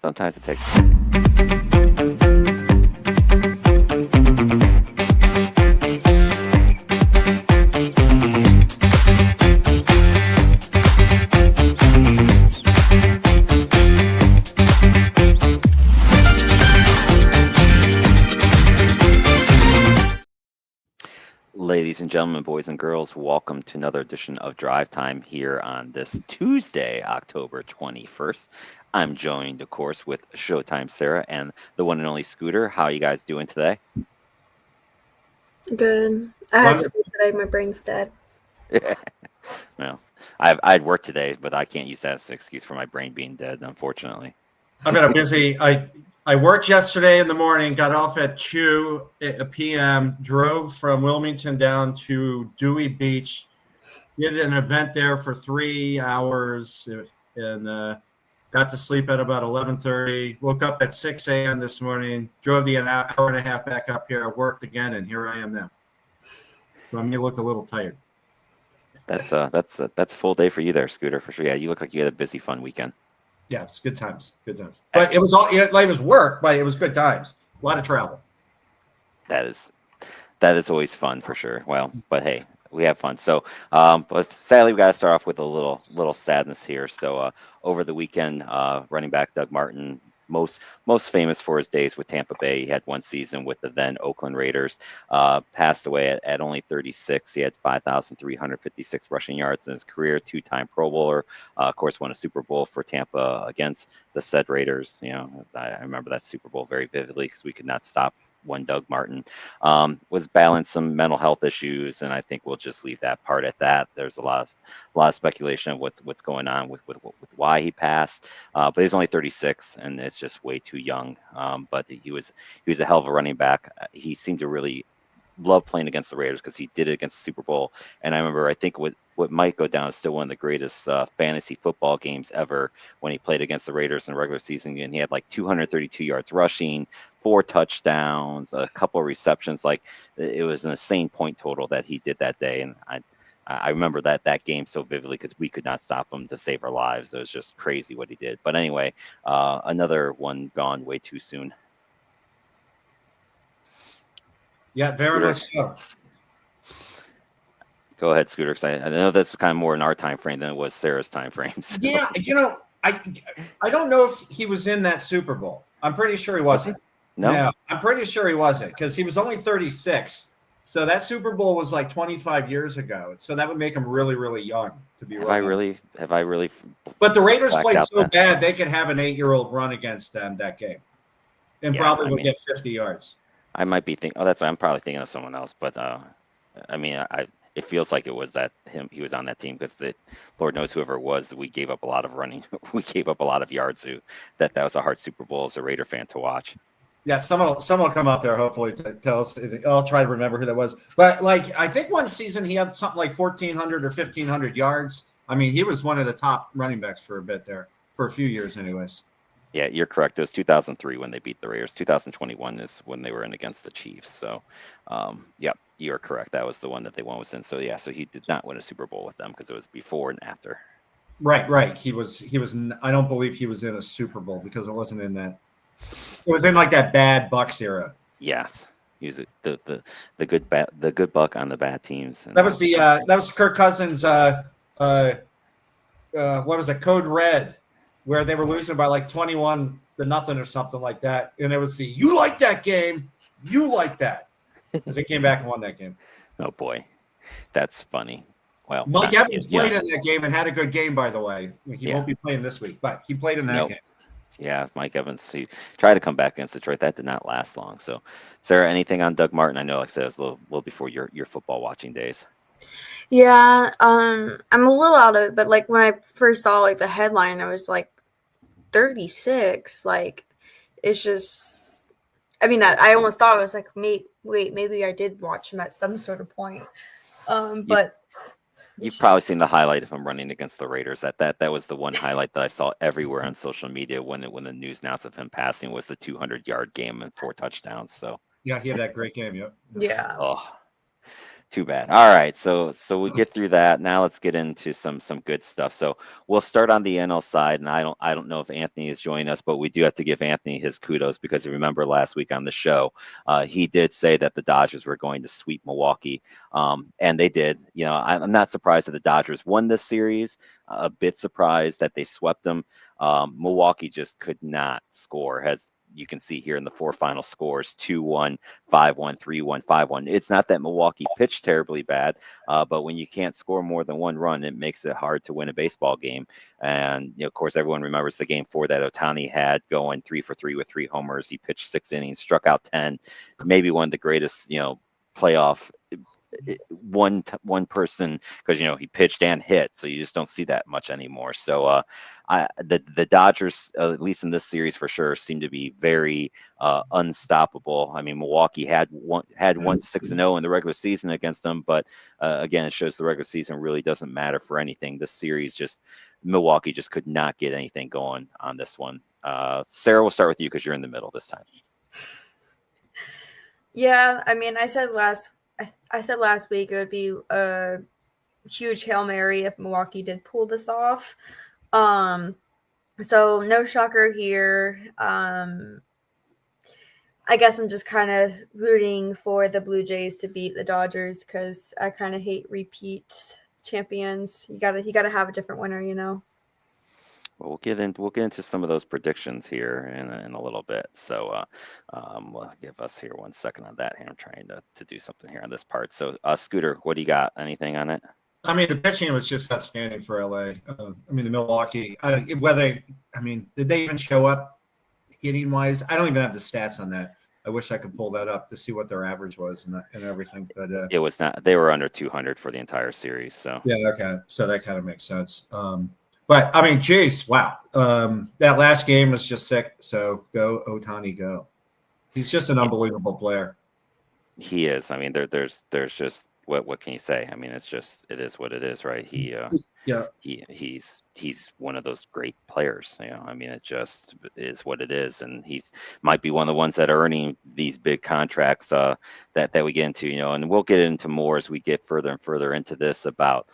Sometimes it takes. Ladies and gentlemen, boys and girls, welcome to another edition of Drive Time here on this Tuesday, October 21st. I'm joined, of course, with Showtime Sarah and the one and only Scooter. How are you guys doing today? Good. I had school today. My brain's dead. Well, I'd worked today, but I can't use that as an excuse for my brain being dead, unfortunately. I've been busy. I worked yesterday in the morning, got off at 2 p.m., drove from Wilmington down to Dewey Beach, did an event there for 3 hours, and got to sleep at about 11:30. Woke up at 6 a.m. this morning, drove the hour and a half back up here. I worked again, and here I am now. So I may look a little tired. That's a full day for you there, Scooter, for sure. Yeah, you look like you had a busy, fun weekend. Yeah, it's good times. Good times. But it was work, but it was good times. A lot of travel. That is always fun for sure. Well, but hey, we have fun. So, but sadly, we got to start off with a little sadness here. So, over the weekend, running back Doug Martin, most famous for his days with Tampa Bay. He had one season with the then Oakland Raiders. Passed away at only 36. He had 5,356 rushing yards in his career. Two-time Pro Bowler. Of course, won a Super Bowl for Tampa against the said Raiders. You know, I remember that Super Bowl very vividly because we could not stop one Doug Martin. Was battling some mental health issues, and I think we'll just leave that part at that. There's a lot of speculation of what's going on with why he passed, but he's only 36, and it's just way too young. But he was a hell of a running back. He seemed to really love playing against the Raiders because he did it against the Super Bowl. And I remember, I think what might go down is still one of the greatest fantasy football games ever when he played against the Raiders in the regular season. And he had like 232 yards rushing, 4 touchdowns, a couple of receptions. Like, it was an insane point total that he did that day. And I remember that game so vividly because we could not stop him to save our lives. It was just crazy what he did. But anyway, another one gone way too soon. Yeah, very much so. Go ahead, Scooter, because I know that's kind of more in our time frame than it was Sarah's time frame. So. Yeah, I don't know if he was in that Super Bowl. I'm pretty sure he wasn't. No, I'm pretty sure he wasn't because he was only 36. So that Super Bowl was like 25 years ago. So that would make him really, really young to be. Have I really? But the Raiders played so bad they could have an 8-year-old run against them that game, and probably would get 50 yards. I might be thinking. Oh, that's right. I'm probably thinking of someone else. But I mean, it feels like it was that him. He was on that team because the Lord knows whoever it was. We gave up a lot of running. We gave up a lot of yards. That was a hard Super Bowl as a Raider fan to watch. Yeah, someone will come up there hopefully to tell us. I'll try to remember who that was. But like, I think one season he had something like 1,400 or 1,500 yards. I mean, he was one of the top running backs for a bit there, for a few years, anyways. Yeah, you're correct. It was 2003 when they beat the Raiders. 2021 is when they were in against the Chiefs. So, yep, you're correct. That was the one that they won was in. So yeah, so he did not win a Super Bowl with them because it was before and after. Right. He was. I don't believe he was in a Super Bowl because it wasn't in that. It was in like that bad Bucs era. Yes, he was the good Buck on the bad teams. That was Kirk Cousins. What was it? Code Red, where they were losing by like 21-0 or something like that, and it was you like that game, you like that, as they came back and won that game. Oh boy, that's funny. Well, Mike Evans played in that game and had a good game, by the way. He won't be playing this week, but he played in that game. Yeah, Mike Evans, he tried to come back against Detroit. That did not last long. So, Sarah, anything on Doug Martin? I know, like I said, it was a little before your football watching days. Yeah, I'm a little out of it, but like when I first saw like the headline, I was like 36. Like, it's just, I mean, I almost thought I was like, maybe I did watch him at some sort of point. But you've probably seen the highlight of him running against the Raiders. That was the one highlight that I saw everywhere on social media when the news announced of him passing was the 200-yard game and 4 touchdowns. So yeah, he had that great game. Yep. Yeah. Oh, Too bad. All right, so we get through that. Now let's get into some good stuff. So we'll start on the NL side, and I don't know if Anthony is joining us, but we do have to give Anthony his kudos because you remember last week on the show, he did say that the Dodgers were going to sweep Milwaukee, and they did. You know, I'm not surprised that the Dodgers won this series. A bit surprised that they swept them. Milwaukee just could not score, as you can see here in the four final scores: 2-1, 5-1, 3-1, 5-1. It's not that Milwaukee pitched terribly bad, but when you can't score more than one run, it makes it hard to win a baseball game. And of course, everyone remembers the game 4 that Ohtani had, going 3 for 3 with 3 homers. He pitched 6 innings, struck out 10. Maybe one of the greatest, playoff one person, because he pitched and hit, so you just don't see that much anymore. So the Dodgers, at least in this series for sure, seem to be very unstoppable. I mean, Milwaukee had won 6-0 in the regular season against them, but again, it shows the regular season really doesn't matter for anything. This series, Milwaukee just could not get anything going on this one. Sarah, we'll start with you because you're in the middle this time. Yeah, I mean, I said last week it would be a huge Hail Mary if Milwaukee did pull this off. So no shocker here. I guess I'm just kind of rooting for the Blue Jays to beat the Dodgers because I kind of hate repeat champions. You gotta have a different winner, Well, we'll get into some of those predictions here in a little bit. So we'll give us here 1 second on that. Here, I'm trying to do something here on this part. So Scooter, what do you got? Anything on it? I mean, the pitching was just outstanding for LA. The Milwaukee. Did they even show up hitting wise? I don't even have the stats on that. I wish I could pull that up to see what their average was and everything. But it was not. They were under 200 for the entire series. So yeah, okay. So that kind of makes sense. But I mean, geez, wow. That last game was just sick. So go Ohtani, go. He's just an unbelievable player. He is. I mean, there's just what can you say? I mean, it is what it is, right? He's one of those great players. I mean, it just is what it is, and he's might be one of the ones that are earning these big contracts that we get into. And we'll get into more as we get further and further into this about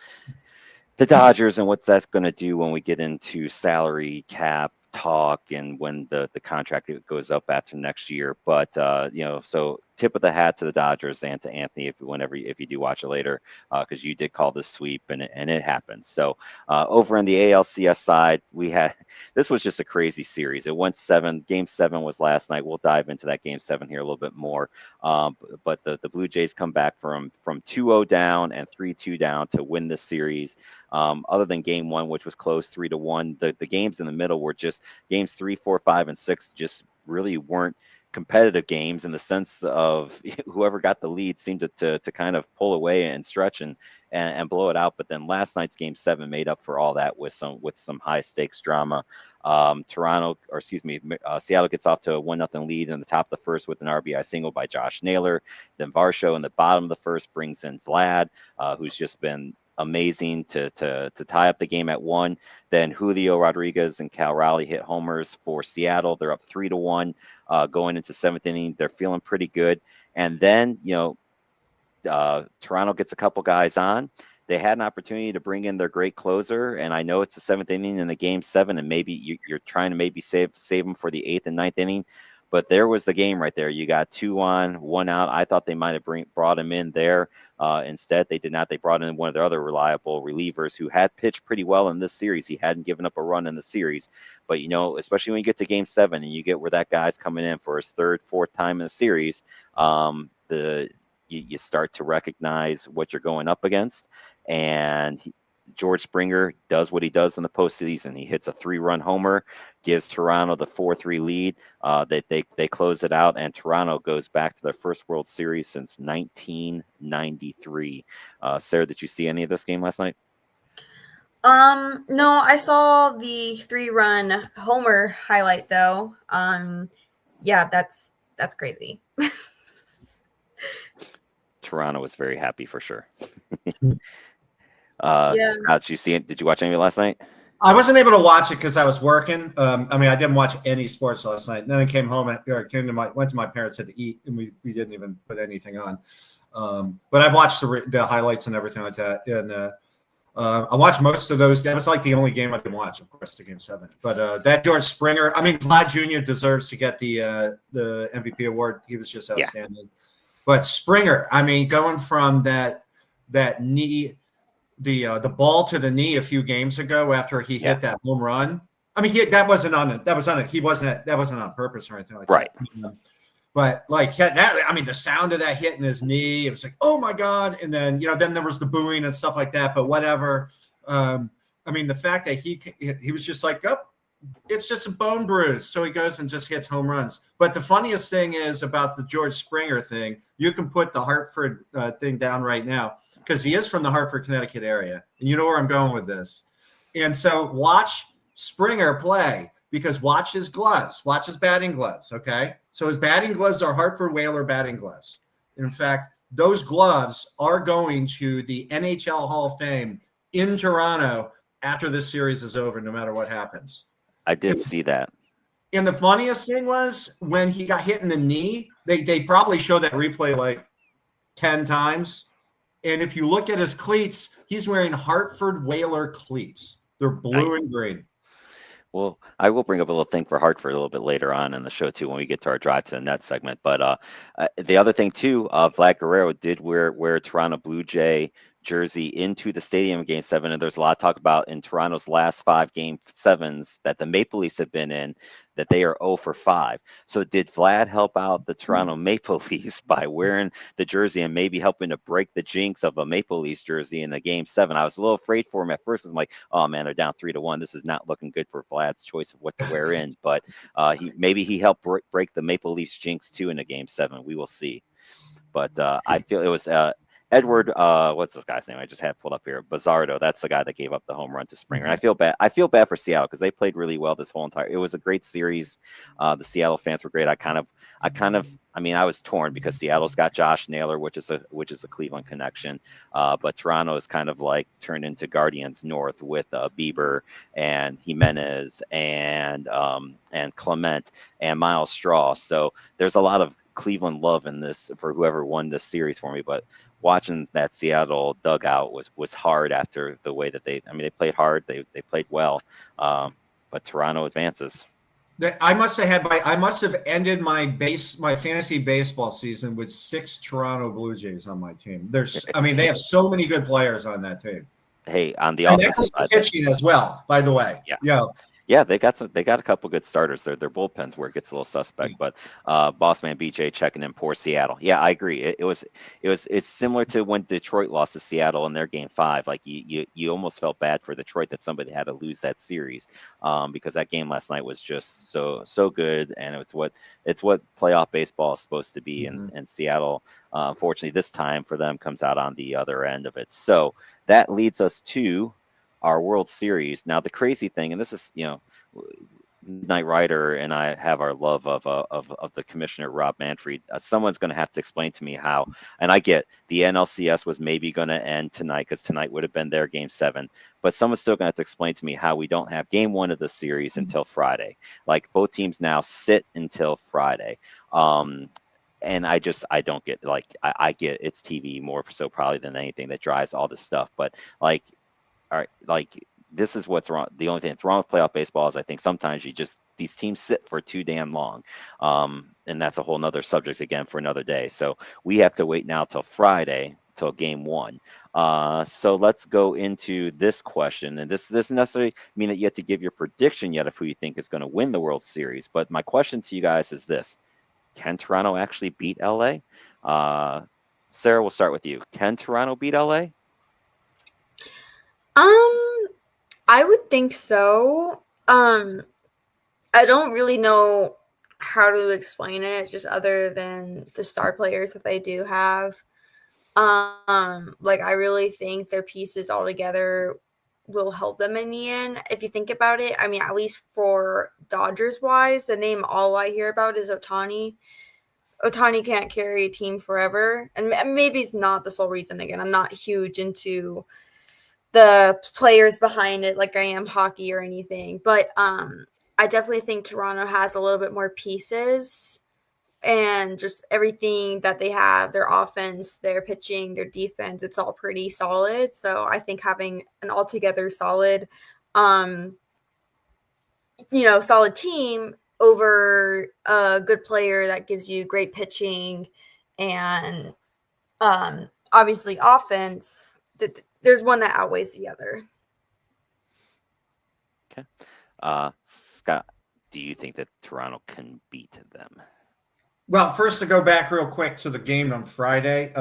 the Dodgers and what that's going to do when we get into salary cap talk and when the contract goes up after next year. But so tip of the hat to the Dodgers and to Anthony if you do watch it later, because you did call this sweep and it happened. So over on the ALCS side, this was just a crazy series. It went 7. Game 7 was last night. We'll dive into that game 7 here a little bit more. But the Blue Jays come back from 2-0 down and 3-2 down to win this series. Other than game 1, which was close 3-1, the games in the middle were just games 3, 4, 5, and 6 just really weren't competitive games in the sense of whoever got the lead seemed to kind of pull away and stretch and blow it out. But then last night's game 7 made up for all that with some high stakes drama. Seattle gets off to a 1-0 lead in the top of the first with an RBI single by Josh Naylor. Then Varsho in the bottom of the first brings in Vlad, who's just been amazing to tie up the game at 1. Then Julio Rodriguez and Cal Raleigh hit homers for Seattle. They're up 3-1 going into 7th inning. They're feeling pretty good. And then Toronto gets a couple guys on. They had an opportunity to bring in their great closer, and I know it's the 7th inning in the game 7, and maybe you're trying to maybe save them for the 8th and 9th inning. But there was the game right there. You got 2 on, 1 out. I thought they might have brought him in there. Instead, they did not. They brought in one of their other reliable relievers who had pitched pretty well in this series. He hadn't given up a run in the series. But, especially when you get to game 7 and you get where that guy's coming in for his 3rd, 4th time in the series, you start to recognize what you're going up against. And George Springer does what he does in the postseason. He hits a 3-run homer, gives Toronto the 4-3 lead. They close it out, and Toronto goes back to their first World Series since 1993. Sarah, did you see any of this game last night? No, I saw the 3-run homer highlight though. Yeah, that's crazy. Toronto was very happy for sure. Yeah. Scott, did you see it? Did you watch any of it last night? I wasn't able to watch it because I was working. I didn't watch any sports last night. And then I came home went to my parents' had to eat, and we didn't even put anything on. But I've watched the highlights and everything like that, and I watched most of those. That was like the only game I didn't watch, of course, the Game 7. But that George Springer, I mean, Vlad Jr. deserves to get the MVP award. He was just outstanding. Yeah. But Springer, I mean, going from that knee, the ball to the knee a few games ago after he hit that home run. I mean, that wasn't on purpose or anything like that. Right. But like that, I mean, the sound of that hitting his knee, it was like, oh my God. And then, then there was the booing and stuff like that, but whatever. I mean, the fact that he was just like, oh, it's just a bone bruise. So he goes and just hits home runs. But the funniest thing is about the George Springer thing, you can put the Hartford thing down right now because he is from the Hartford, Connecticut area. And you know where I'm going with this. And so watch Springer play because watch his gloves, watch his batting gloves, okay? So his batting gloves are Hartford Whaler batting gloves. In fact, those gloves are going to the NHL Hall of Fame in Toronto after this series is over, no matter what happens. I did see that. And the funniest thing was when he got hit in the knee, they probably showed that replay like 10 times. And if you look at his cleats, he's wearing Hartford Whaler cleats. They're blue and green. Well, I will bring up a little thing for Hartford a little bit later on in the show, too, when we get to our drive to the net segment. But the other thing, too, Vlad Guerrero did wear Toronto Blue Jay jersey into the stadium in Game 7. And there's a lot of talk about in Toronto's last 5 Game 7s that the Maple Leafs have been in, that they are 0 for 5. So did Vlad help out the Toronto Maple Leafs by wearing the jersey and maybe helping to break the jinx of a Maple Leafs jersey in the Game 7? I was a little afraid for him at first. I was like, oh man, they're down 3-1. This is not looking good for Vlad's choice of what to wear in. But he helped break the Maple Leafs jinx too in the Game 7. We will see. But I feel it was Edward, what's this guy's name? I just had pulled up here. Bazzardo. That's the guy that gave up the home run to Springer. And I feel bad. I feel bad for Seattle because they played really well this whole entire. It was a great series. The Seattle fans were great. I mean, I was torn because Seattle's got Josh Naylor, which is a Cleveland connection. But Toronto is kind of like turned into Guardians North with Bieber and Jimenez and Clement and Miles Straw. So there's a lot of Cleveland love in this for whoever won this series for me. But watching that Seattle dugout was hard after the way that they played hard, they played well, but Toronto advances. I must have ended my fantasy baseball season with 6 Toronto Blue Jays on my team. They have so many good players on that team. Hey, on the offensive side, pitching as well, by the way. Yeah, they got a couple good starters. Their bullpens where it gets a little suspect, but Bossman BJ checking in poor Seattle. Yeah, I agree. It's similar to when Detroit lost to Seattle in their Game 5. Like you almost felt bad for Detroit that somebody had to lose that series, because that game last night was just so good, and it's what playoff baseball is supposed to be. Mm-hmm. And Seattle, unfortunately, this time for them comes out on the other end of it. So that leads us to our World Series. Now, the crazy thing, and this is, Midnight Rider and I have our love of the commissioner, Rob Manfred. Someone's going to have to explain to me how, and I get the NLCS was maybe going to end tonight because tonight would have been their Game 7, but someone's still going to have to explain to me how we don't have Game 1 of the series until Friday. Like both teams now sit until Friday. And I don't get, like, I get it's TV more so probably than anything that drives all this stuff, but like, all right, like this is what's wrong. The only thing that's wrong with playoff baseball is I think sometimes these teams sit for too damn long. And that's a whole nother subject again for another day. So we have to wait now till Friday, till Game 1. So let's go into this question. And this doesn't necessarily mean that you have to give your prediction yet of who you think is going to win the World Series. But my question to you guys is this: can Toronto actually beat LA? Sarah, we'll start with you. Can Toronto beat LA? I would think so. I don't really know how to explain it, just other than the star players that they do have. Like I really think their pieces all together will help them in the end. If you think about it, I mean, at least for Dodgers wise, the name all I hear about is Ohtani. Ohtani can't carry a team forever, and maybe it's not the sole reason. Again, I'm not huge into the players behind it like I am hockey or anything, but I definitely think Toronto has a little bit more pieces and just everything that they have, their offense, their pitching, their defense, it's all pretty solid. So I think having an altogether solid, solid team over a good player that gives you great pitching and obviously offense, there's one that outweighs the other. Okay. Scott, do you think that Toronto can beat them? Well, first to go back real quick to the game on Friday,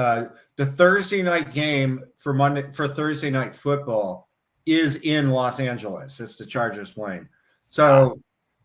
the Thursday night game for Thursday night football is in Los Angeles. It's the Chargers playing. So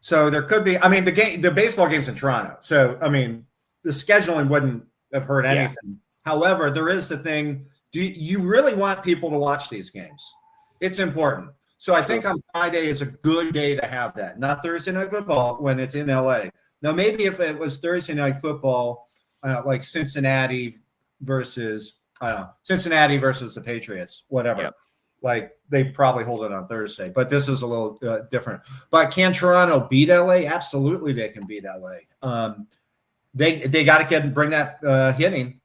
there could be. I mean, the baseball game's in Toronto. So I mean, the scheduling wouldn't have hurt anything. Yeah. However, there is the thing. Do you really want people to watch these games? It's important. So I think on Friday is a good day to have that. Not Thursday night football when it's in LA. Now, maybe if it was Thursday night football, like Cincinnati versus the Patriots, whatever. Yep. Like they probably hold it on Thursday, but this is a little different. But can Toronto beat LA? Absolutely, they can beat LA. They got to bring that hitting.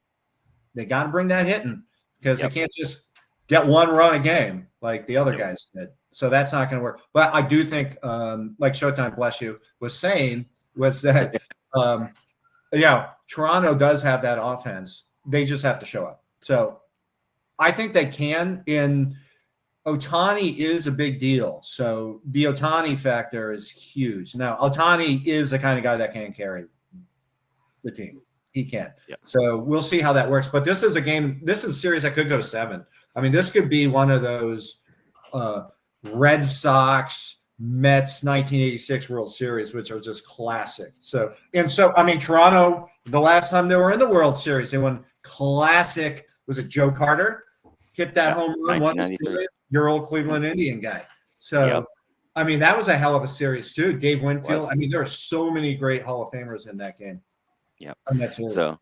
They got to bring that hitting because they can't just get one run a game like the other guys did. So that's not going to work. But I do think, like Showtime, bless you, was saying. Was that Toronto does have that offense. They just have to show up. So I think they can. And Ohtani is a big deal. So the Ohtani factor is huge. Now, Ohtani is the kind of guy that can carry the team. He can. Yep. So we'll see how that works. But this is a series that could go to 7. I mean, this could be one of those Red Sox, Mets 1986 World Series, which are just classic. So I mean, Toronto, the last time they were in the World Series, they won classic. Was it Joe Carter? Hit that home run, won the series, your old Cleveland Indian guy. So, I mean, that was a hell of a series too. Dave Winfield. I mean, there are so many great Hall of Famers in that game. Yeah. So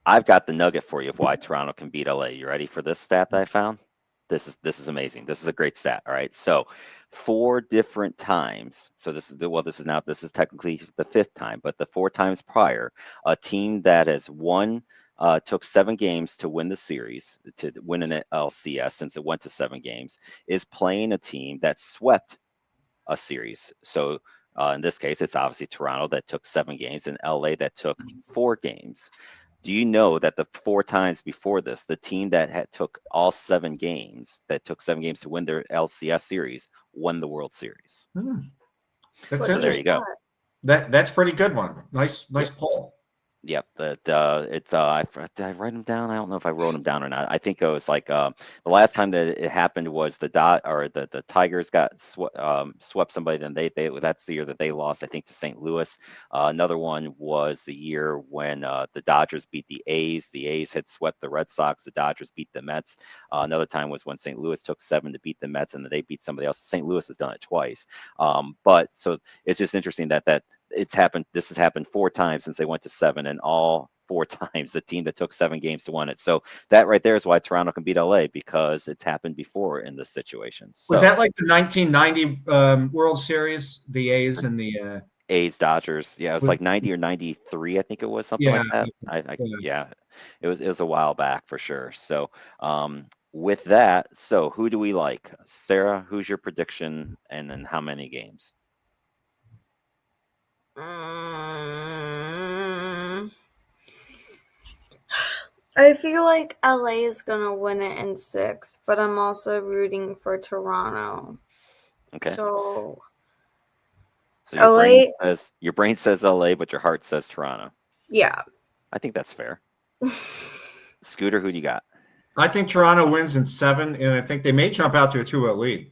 I've got the nugget for you of why Toronto can beat LA. You ready for this stat that I found? This is amazing. This is a great stat. All right. So 4 different times. So this is technically the 5th time, but the 4 times prior, a team that has won took 7 games to win the series, to win an LCS since it went to 7 games, is playing a team that swept a series. So in this case, it's obviously Toronto that took 7 games and LA that took 4 games. Do you know that the 4 times before this, the team that took all 7 games, that took 7 games to win their LCS series, won the World Series? So there you go. That's pretty good one. Nice poll. Yep. Did I write them down? I don't know if I wrote them down or not. I think it was like the last time that it happened was the Tigers got swept somebody. Then that's the year that they lost, I think, to St. Louis. Another one was the year when the Dodgers beat the A's. The A's had swept the Red Sox. The Dodgers beat the Mets. Another time was when St. Louis took 7 to beat the Mets, and then they beat somebody else. St. Louis has done it twice. But so it's just interesting that it's happened. This has happened 4 times since they went to 7, and all 4 times the team that took 7 games to win it. So that right there is why Toronto can beat LA, because it's happened before in this situation. So, was that like the 1990 World Series, the A's and the A's Dodgers? Yeah, it was like 90 or 93, I think it was, something like that. It was a while back for sure. So with that, so who do we like? Sarah, who's your prediction, and then how many games? I feel like LA is going to win it in 6, but I'm also rooting for Toronto. Okay. So your brain says LA, but your heart says Toronto. Yeah. I think that's fair. Scooter, who do you got? I think Toronto wins in 7, and I think they may jump out to a 2-0 lead.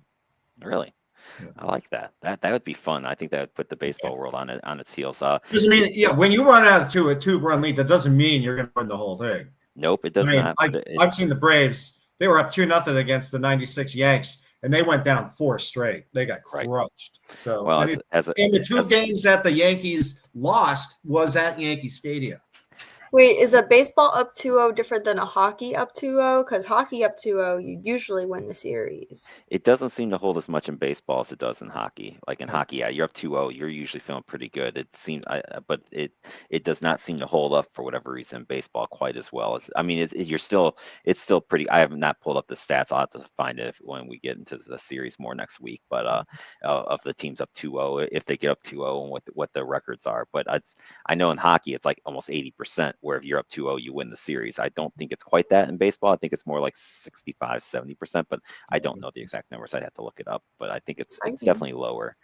Really? Yeah. I like that. That would be fun. I think that would put the baseball world on its heels. Doesn't mean, when you run out to a 2-run lead, that doesn't mean you're going to win the whole thing. Nope, it does not. I've seen the Braves. They were up 2-0 against the '96 Yanks, and they went down 4 straight. They got crushed. So, well, and the 2 games that the Yankees lost was at Yankee Stadium. Wait, is a baseball up 2-0 different than a hockey up 2-0? Because hockey up 2-0, you usually win the series. It doesn't seem to hold as much in baseball as it does in hockey. Like in hockey, yeah, you're up 2-0, you're usually feeling pretty good. It seems, but it does not seem to hold up for whatever reason in baseball quite as well as. I mean, it's still pretty. I have not pulled up the stats. I'll have to find it when we get into the series more next week. But of the teams up 2-0, if they get up 2-0 and what the records are. But I know in hockey it's like almost 80%. Where if you're up 2-0, you win the series. I don't think it's quite that in baseball. I think it's more like 65, 70%. But I don't know the exact numbers. I'd have to look it up, but I think it's definitely lower.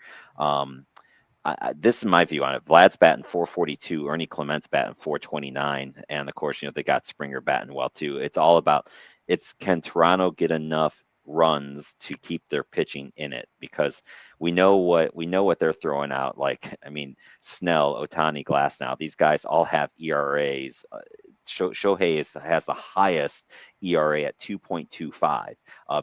This is my view on it. Vlad's batting 442, Ernie Clement's batting 429, and of course, they got Springer batting well too. It's all about can Toronto get enough runs to keep their pitching in it, because we know what they're throwing out. Like, I mean, Snell, Ohtani, Glasnow, these guys all have ERAs. Shohei has the highest ERA at 2.25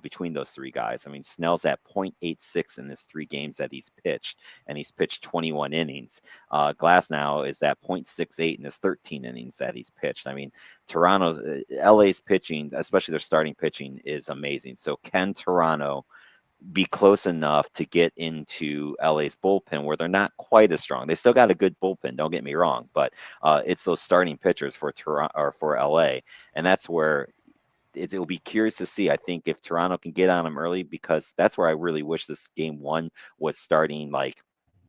between those three guys. I mean, Snell's at 0.86 in his 3 games that he's pitched, and he's pitched 21 innings. Glasnow is at 0.68 in his 13 innings that he's pitched. I mean, LA's pitching, especially their starting pitching, is amazing. So can Toronto be close enough to get into LA's bullpen where they're not quite as strong? They still got a good bullpen, don't get me wrong, but it's those starting pitchers for Toronto or for LA, and that's where it'll be curious to see. I think if Toronto can get on them early, because that's where I really wish this game 1 was starting like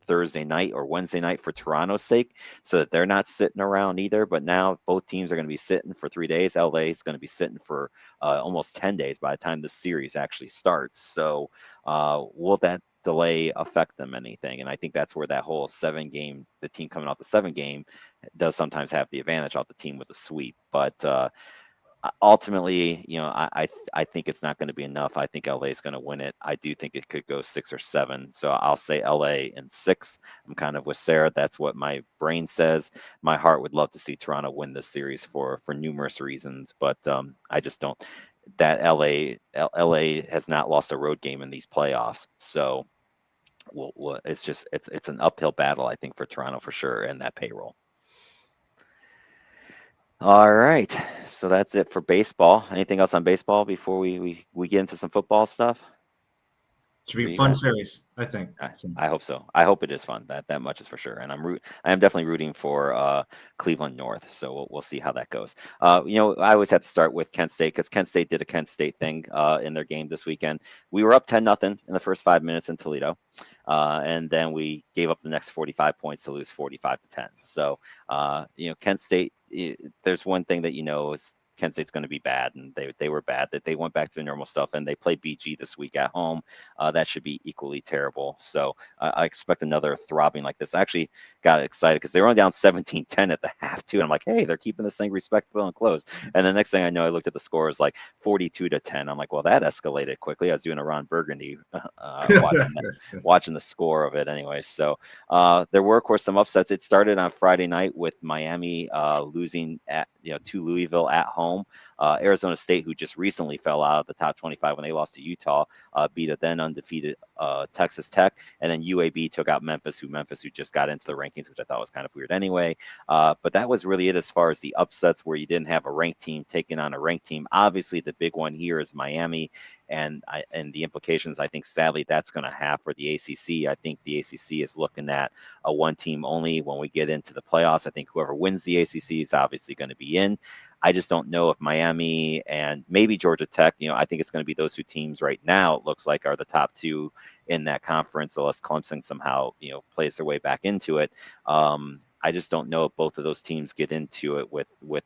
Thursday night or Wednesday night for Toronto's sake, so that they're not sitting around either. But now both teams are going to be sitting for 3 days. LA is going to be sitting for almost 10 days by the time the series actually starts. So will that delay affect them anything? And I think that's where that whole 7-game, the team coming off the 7-game does sometimes have the advantage off the team with a sweep. But ultimately, I think it's not going to be enough. I think LA is going to win it. I do think it could go 6 or 7. So I'll say LA in 6. I'm kind of with Sarah. That's what my brain says. My heart would love to see Toronto win this series for numerous reasons, but I just don't. That LA has not lost a road game in these playoffs. So it's an uphill battle, I think, for Toronto for sure, and that payroll. All right, so that's it for baseball. Anything else on baseball before we get into some football stuff? Should be a fun series, I think. I hope so. I hope it is fun. That much is for sure. And I am definitely rooting for Cleveland North. So we'll see how that goes. I always have to start with Kent State, because Kent State did a Kent State thing in their game this weekend. We were up 10-0 in the first 5 minutes in Toledo, and then we gave up the next 45 points to lose 45-10. So Kent State. There's one thing that is Kent State's going to be bad, and they were bad. That they went back to the normal stuff, and they played BG this week at home. That should be equally terrible. So I expect another throbbing like this. I actually got excited because they were only down 17-10 at the half too, and I'm like, hey, they're keeping this thing respectable and close. And the next thing I know, I looked at the score, it was like 42-10. I'm like, well, that escalated quickly. I was doing a Ron Burgundy watching the score of it anyway. So there were, of course, some upsets. It started on Friday night with Miami losing to Louisville at home. Arizona State, who just recently fell out of the top 25 when they lost to Utah, beat a then undefeated Texas Tech, and then UAB took out Memphis, who just got into the rankings, which I thought was kind of weird anyway. But that was really it as far as the upsets where you didn't have a ranked team taking on a ranked team. Obviously, the big one here is Miami, and the implications I think sadly that's going to have for the ACC. I think the ACC is looking at a one team only when we get into the playoffs. I think whoever wins the ACC is obviously going to be in. I just don't know if Miami and maybe Georgia Tech, I think it's going to be those 2 teams right now, it looks like, are the top 2 in that conference, unless Clemson somehow, plays their way back into it. I just don't know if both of those teams get into it with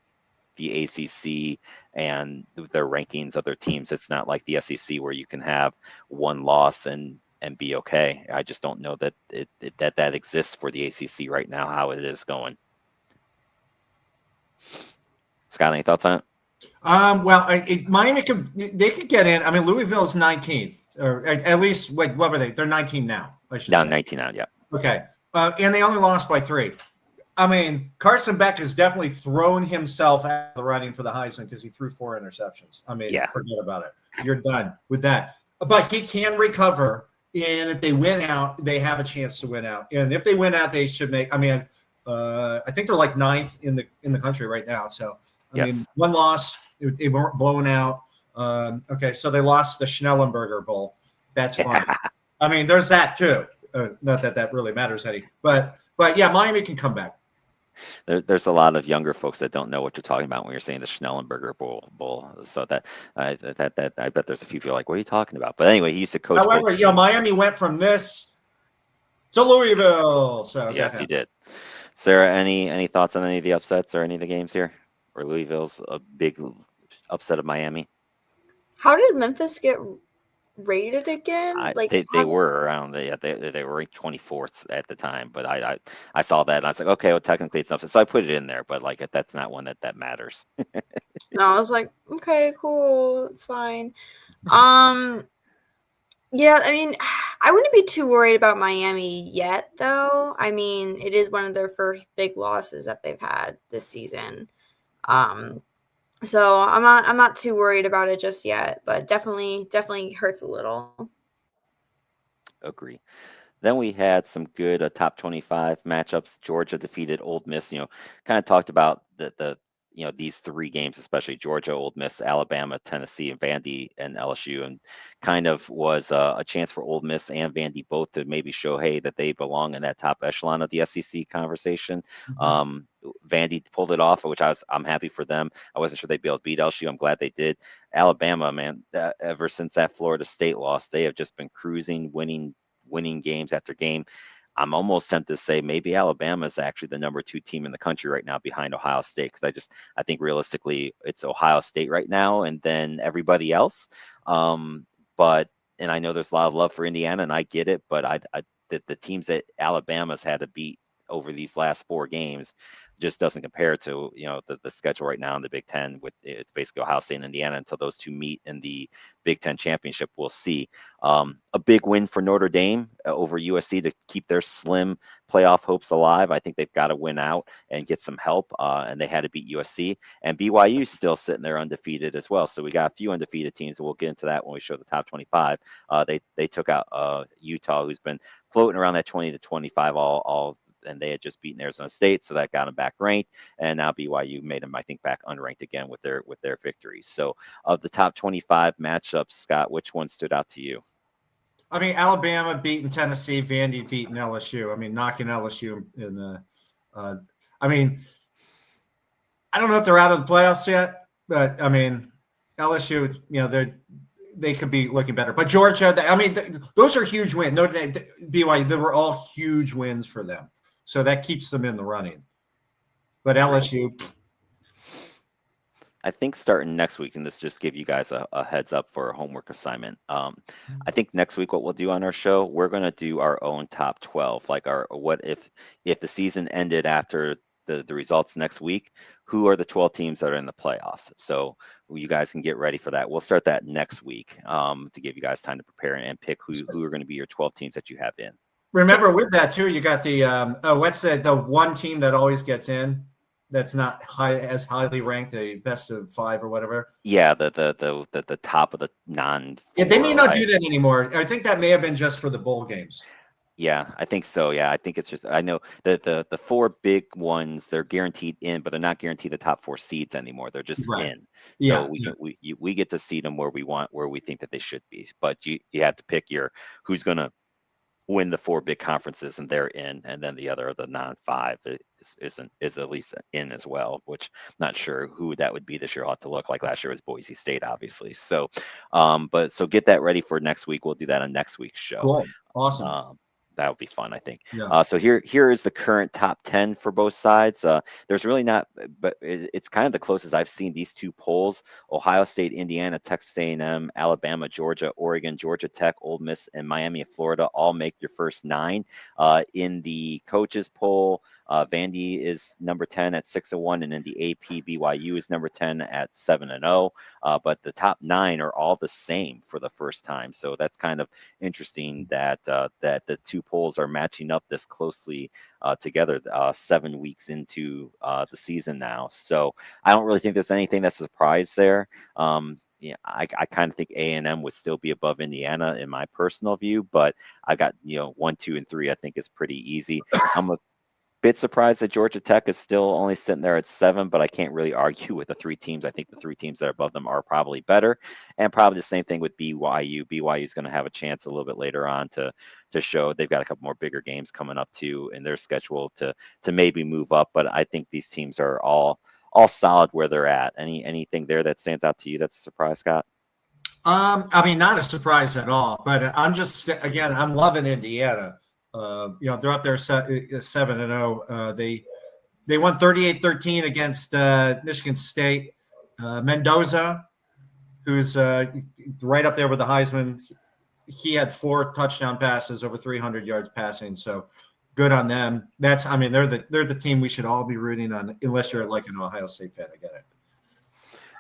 the ACC and their rankings of their teams. It's not like the SEC where you can have one loss and be okay. I just don't know that that exists for the ACC right now, how it is going. Scott, any thoughts on it? Miami could get in. I mean, Louisville's 19th, or at least what were they? They're 19 now. I should down say. 19 now, yeah. Okay, and they only lost by 3. I mean, Carson Beck has definitely thrown himself out of the running for the Heisman because he threw 4 interceptions. I mean, Forget about it. You're done with that. But he can recover, and if they win out, they have a chance to win out. And if they win out, they should make. I mean, I think they're like ninth in the country right now. So I mean, Yes. one loss, they weren't blown out. Okay, so they lost the Schnellenberger Bowl. That's funny. I mean, there's that too. Not that that really matters any, but yeah, Miami can come back. There's a lot of younger folks that don't know what you're talking about when you're saying the Schnellenberger Bowl. So that I bet there's a few people like, what are you talking about? But anyway, he used to coach. However, you know, Miami went from this to Louisville. So yes, he did. Sarah, any thoughts on any of the upsets or any of the games here, or Louisville's a big upset of Miami? How did Memphis get rated again? They were around they were ranked 24th at the time, but I saw that and I was like, okay, well technically it's upset, so I put it in there, but like that's not one that matters. No, I was like, okay, cool, it's fine. Yeah, I mean, I wouldn't be too worried about Miami yet, though. I mean, it is one of their first big losses that they've had this season. So I'm not too worried about it just yet, but definitely hurts a little. Agree. Then we had some good top 25 matchups. Georgia defeated Ole Miss. Kind of talked about the these three games, especially Georgia, Ole Miss, Alabama, Tennessee, and Vandy and LSU, and kind of was a chance for Ole Miss and Vandy both to maybe show, hey, that they belong in that top echelon of the SEC conversation. Vandy pulled it off, which I'm happy for them. I wasn't sure they'd be able to beat LSU. I'm glad they did. Alabama, man, ever since that Florida State loss, they have just been cruising, winning games after game. I'm almost tempted to say maybe Alabama is actually the number 2 team in the country right now behind Ohio State, because I think realistically it's Ohio State right now and then everybody else. But I know there's a lot of love for Indiana and I get it, but the teams that Alabama's had to beat over these last 4 games just doesn't compare to the schedule right now in the Big Ten. With it's basically Ohio State and Indiana until those two meet in the Big Ten championship. We'll see. A big win for Notre Dame over USC to keep their slim playoff hopes alive. I think they've got to win out and get some help, and they had to beat USC. And BYU's still sitting there undefeated as well. So we got a few undefeated teams, and we'll get into that when we show the top 25. They took out Utah, who's been floating around that 20 to 25 all. And they had just beaten Arizona State, so that got them back ranked. And now BYU made them, I think, back unranked again with their victories. So of the top 25 matchups, Scott, which one stood out to you? I mean, Alabama beating Tennessee, Vandy beating LSU. I mean, knocking LSU in the. I mean, I don't know if they're out of the playoffs yet, but I mean, LSU, they could be looking better. But Georgia, I mean, those are huge wins. Notre Dame, BYU, they were all huge wins for them. So that keeps them in the running. But LSU. I think starting next week, and this just give you guys a heads up for a homework assignment. I think next week what we'll do on our show, we're going to do our own top 12. Like what if the season ended after the results next week, who are the 12 teams that are in the playoffs? So you guys can get ready for that. We'll start that next week to give you guys time to prepare and pick who are going to be your 12 teams that you have in. Remember with that too, you got the what's the one team that always gets in that's not as highly ranked, the best of 5 or whatever. Yeah, the top of the non. Yeah, they may not do that anymore. I think that may have been just for the bowl games. Yeah, I think so. Yeah, I think it's just I know the 4 big ones, they're guaranteed in, but they're not guaranteed the top 4 seeds anymore. They're just in. So we get to seed them where we think that they should be. But you have to pick who's going to win the 4 big conferences and they're in, and then the non-5 is at least in as well, which I'm not sure who that would be this year. I'll have to look. Like last year was Boise State, obviously. So so get that ready for next week. We'll do that on next week's show. Cool. Awesome. That would be fun, I think. Yeah. So here is the current top 10 for both sides. There's really not, but it's kind of the closest I've seen these 2 polls. Ohio State, Indiana, Texas A&M, Alabama, Georgia, Oregon, Georgia Tech, Ole Miss, and Miami of Florida all make your first 9. In the coaches poll, Vandy is number 10 at 6-1, and in the AP, BYU is number 10 at 7-0. But the top 9 are all the same for the first time. So that's kind of interesting that the 2 polls are matching up this closely together 7 weeks into the season now. So I don't really think there's anything that's a surprise there. I kind of think A&M would still be above Indiana in my personal view, but I got 1, 2, and 3. I think is pretty easy. I'm a bit surprised that Georgia Tech is still only sitting there at 7, but I can't really argue with the 3 teams. I think the 3 teams that are above them are probably better, and probably the same thing with BYU. BYU is going to have a chance a little bit later on to show they've got a couple more bigger games coming up too in their schedule to maybe move up. But I think these teams are all solid where they're at. Anything there that stands out to you that's a surprise, Scott? I mean, not a surprise at all, but I'm just, again, I'm loving Indiana. They're up there 7-0. They won 38-13 against Michigan State. Mendoza, who's right up there with the Heisman, he had 4 touchdown passes, over 300 yards passing. So good on them. They're the team we should all be rooting on, unless you're like an Ohio State fan. I get it.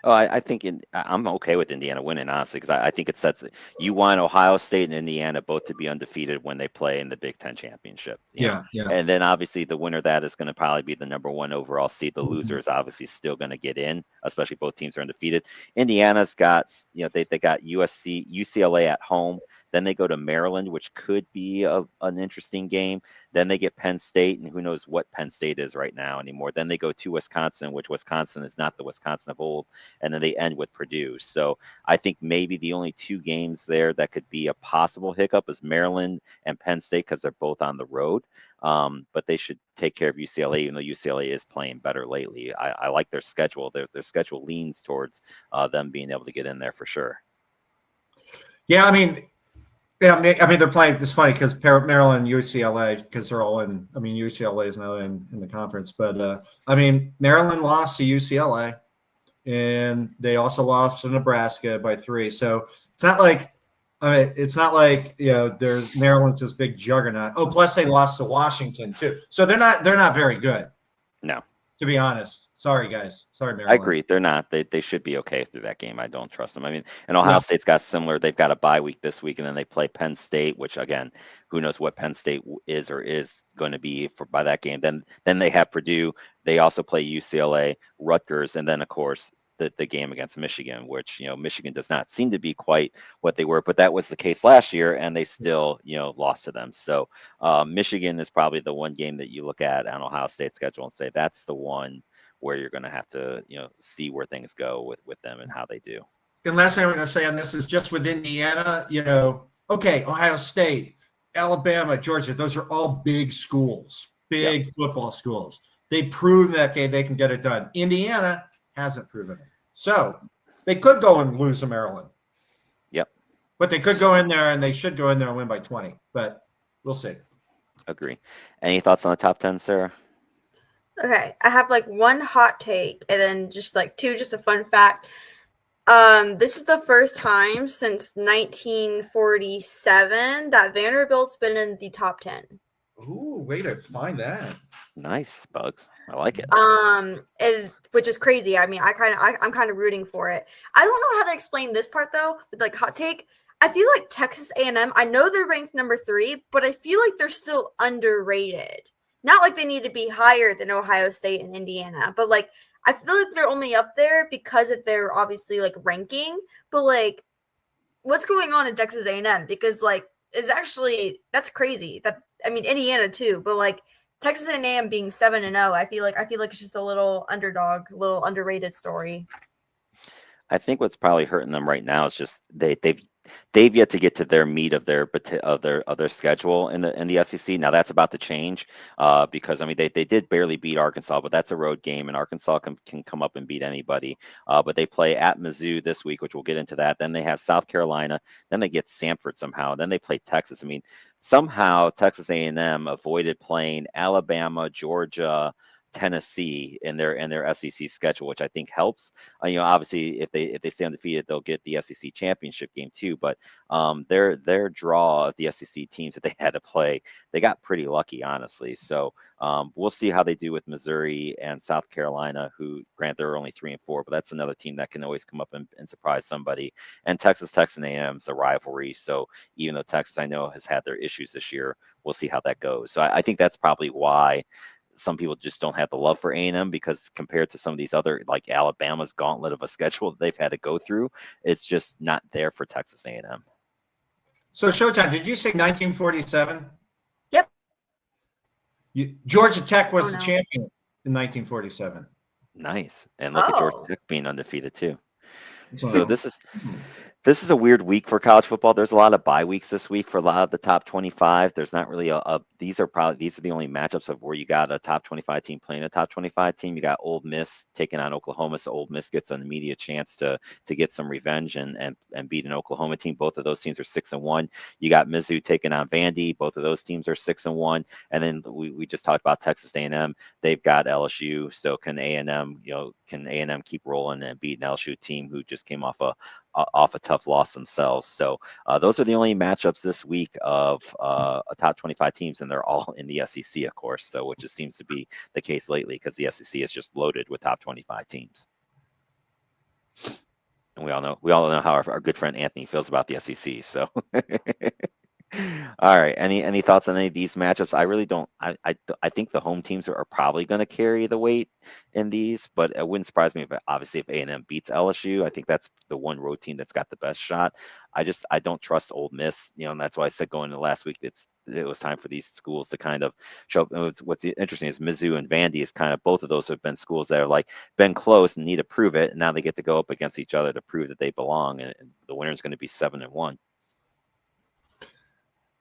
Oh, I think I'm okay with Indiana winning, honestly, because I think it sets you want Ohio State and Indiana both to be undefeated when they play in the Big Ten championship. Yeah. And then obviously the winner of that is going to probably be the #1 overall seed. The loser is obviously still going to get in, especially both teams are undefeated. Indiana's got, they got UCLA at home. Then they go to Maryland, which could be an interesting game. Then they get Penn State, and who knows what Penn State is right now anymore. Then they go to Wisconsin, which Wisconsin is not the Wisconsin of old. And then they end with Purdue. So I think maybe the only 2 games there that could be a possible hiccup is Maryland and Penn State, because they're both on the road. But they should take care of UCLA, even though UCLA is playing better lately. I like their schedule. Their schedule leans towards them being able to get in there for sure. Yeah, I mean, they're playing. It's funny because Maryland, UCLA, because they're all in. I mean, UCLA is now in the conference, but Maryland lost to UCLA, and they also lost to Nebraska by 3. So it's not like, there's Maryland's this big juggernaut. Oh, plus they lost to Washington too. So they're not very good. No. To be honest. Sorry, guys. Sorry, Maryland. I agree. They're not. They should be okay through that game. I don't trust them. I mean, and Ohio State's got similar. They've got a bye week this week, and then they play Penn State, which, again, who knows what Penn State is going to be by that game. Then they have Purdue. They also play UCLA, Rutgers, and then, of course, the game against Michigan, which, Michigan does not seem to be quite what they were, but that was the case last year, and they still, lost to them. So Michigan is probably the one game that you look at on Ohio State's schedule and say that's the one where you're going to have to, see where things go with them and how they do. And last thing I'm going to say on this is just with Indiana, okay, Ohio State, Alabama, Georgia, those are all big schools, big football schools. They prove that they can get it done. Indiana hasn't proven it. So they could go and lose to Maryland. Yep. But they could go in there, and they should go in there and win by 20. But we'll see. Agree. Any thoughts on the top 10, Sarah? Okay, I have one hot take and then just 2, just a fun fact. This is the first time since 1947 that Vanderbilt's been in the top 10. Ooh, way to find that. Nice, Bugs. I like it. Which is crazy. I mean, I'm kind of rooting for it. I don't know how to explain this part though. With hot take, I feel like Texas A&M. I know they're ranked number 3, but I feel like they're still underrated. Not like they need to be higher than Ohio State and Indiana, but I feel like they're only up there because of their obviously ranking. But what's going on in Texas A&M? Because it's actually, that's crazy. Indiana too, but Texas A&M being 7-0, I feel like it's just a little underdog, a little underrated story. I think what's probably hurting them right now is just they've yet to get to their meat of their schedule in the SEC. Now that's about to change because they did barely beat Arkansas, but that's a road game, and Arkansas can come up and beat anybody. But they play at Mizzou this week, which we'll get into that. Then they have South Carolina. Then they get Samford somehow. Then they play Texas. Somehow Texas A&M avoided playing Alabama, Georgia, Tennessee in their SEC schedule, which I think helps. Obviously, if they stay undefeated, they'll get the SEC championship game too. But their draw of the SEC teams that they had to play, they got pretty lucky, honestly. So we'll see how they do with Missouri and South Carolina, who, grant, they're only 3 and 4, but that's another team that can always come up and surprise somebody. And Texas A&M is a rivalry. So even though Texas, I know, has had their issues this year, we'll see how that goes. So I think that's probably why some people just don't have the love for A&M, because compared to some of these other, like Alabama's gauntlet of a schedule that they've had to go through, it's just not there for Texas A&M. So Showtime, did you say 1947? Yep. Georgia Tech was the no. champion in 1947. Nice. And look at Georgia Oh. Tech being undefeated too. So, So this is a weird week for college football. There's a lot of bye weeks this week for a lot of the top 25. There's not really these are the only matchups of where you got a top 25 team playing a top 25 team. You got Ole Miss taking on Oklahoma, so Ole Miss gets an immediate chance to get some revenge and beat an Oklahoma team. Both of those teams are 6-1. You got Mizzou taking on Vandy. Both of those teams are 6-1. And then we just talked about Texas A&M. They've got LSU. So can A&M keep rolling and beat an LSU team who just came off a tough loss themselves. So those are the only matchups this week of a top 25 teams, and they're all in the SEC, of course. So which just seems to be the case lately because the SEC is just loaded with top 25 teams. And we all know how our good friend Anthony feels about the SEC. So. All right. Any thoughts on any of these matchups? I really don't. I think the home teams are probably going to carry the weight in these, but it wouldn't surprise me if obviously if A&M beats LSU. I think that's the one road team that's got the best shot. I don't trust Ole Miss, and that's why I said going into last week it was time for these schools to kind of show up. What's interesting is Mizzou and Vandy is kind of both of those have been schools that are like been close and need to prove it, and now they get to go up against each other to prove that they belong, and the winner is going to be 7-1.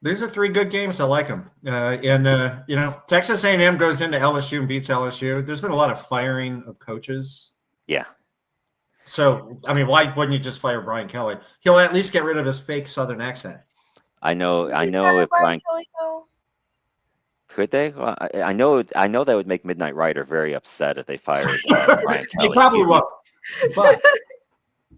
These are three good games. I like them. Texas A&M goes into LSU and beats LSU. There's been a lot of firing of coaches. Yeah. So, I mean, why wouldn't you just fire Brian Kelly? He'll at least get rid of his fake Southern accent. I know if Brian Kelly, though? Could they? Well, I know that would make Midnight Rider very upset if they fired Brian Kelly. He probably won't. But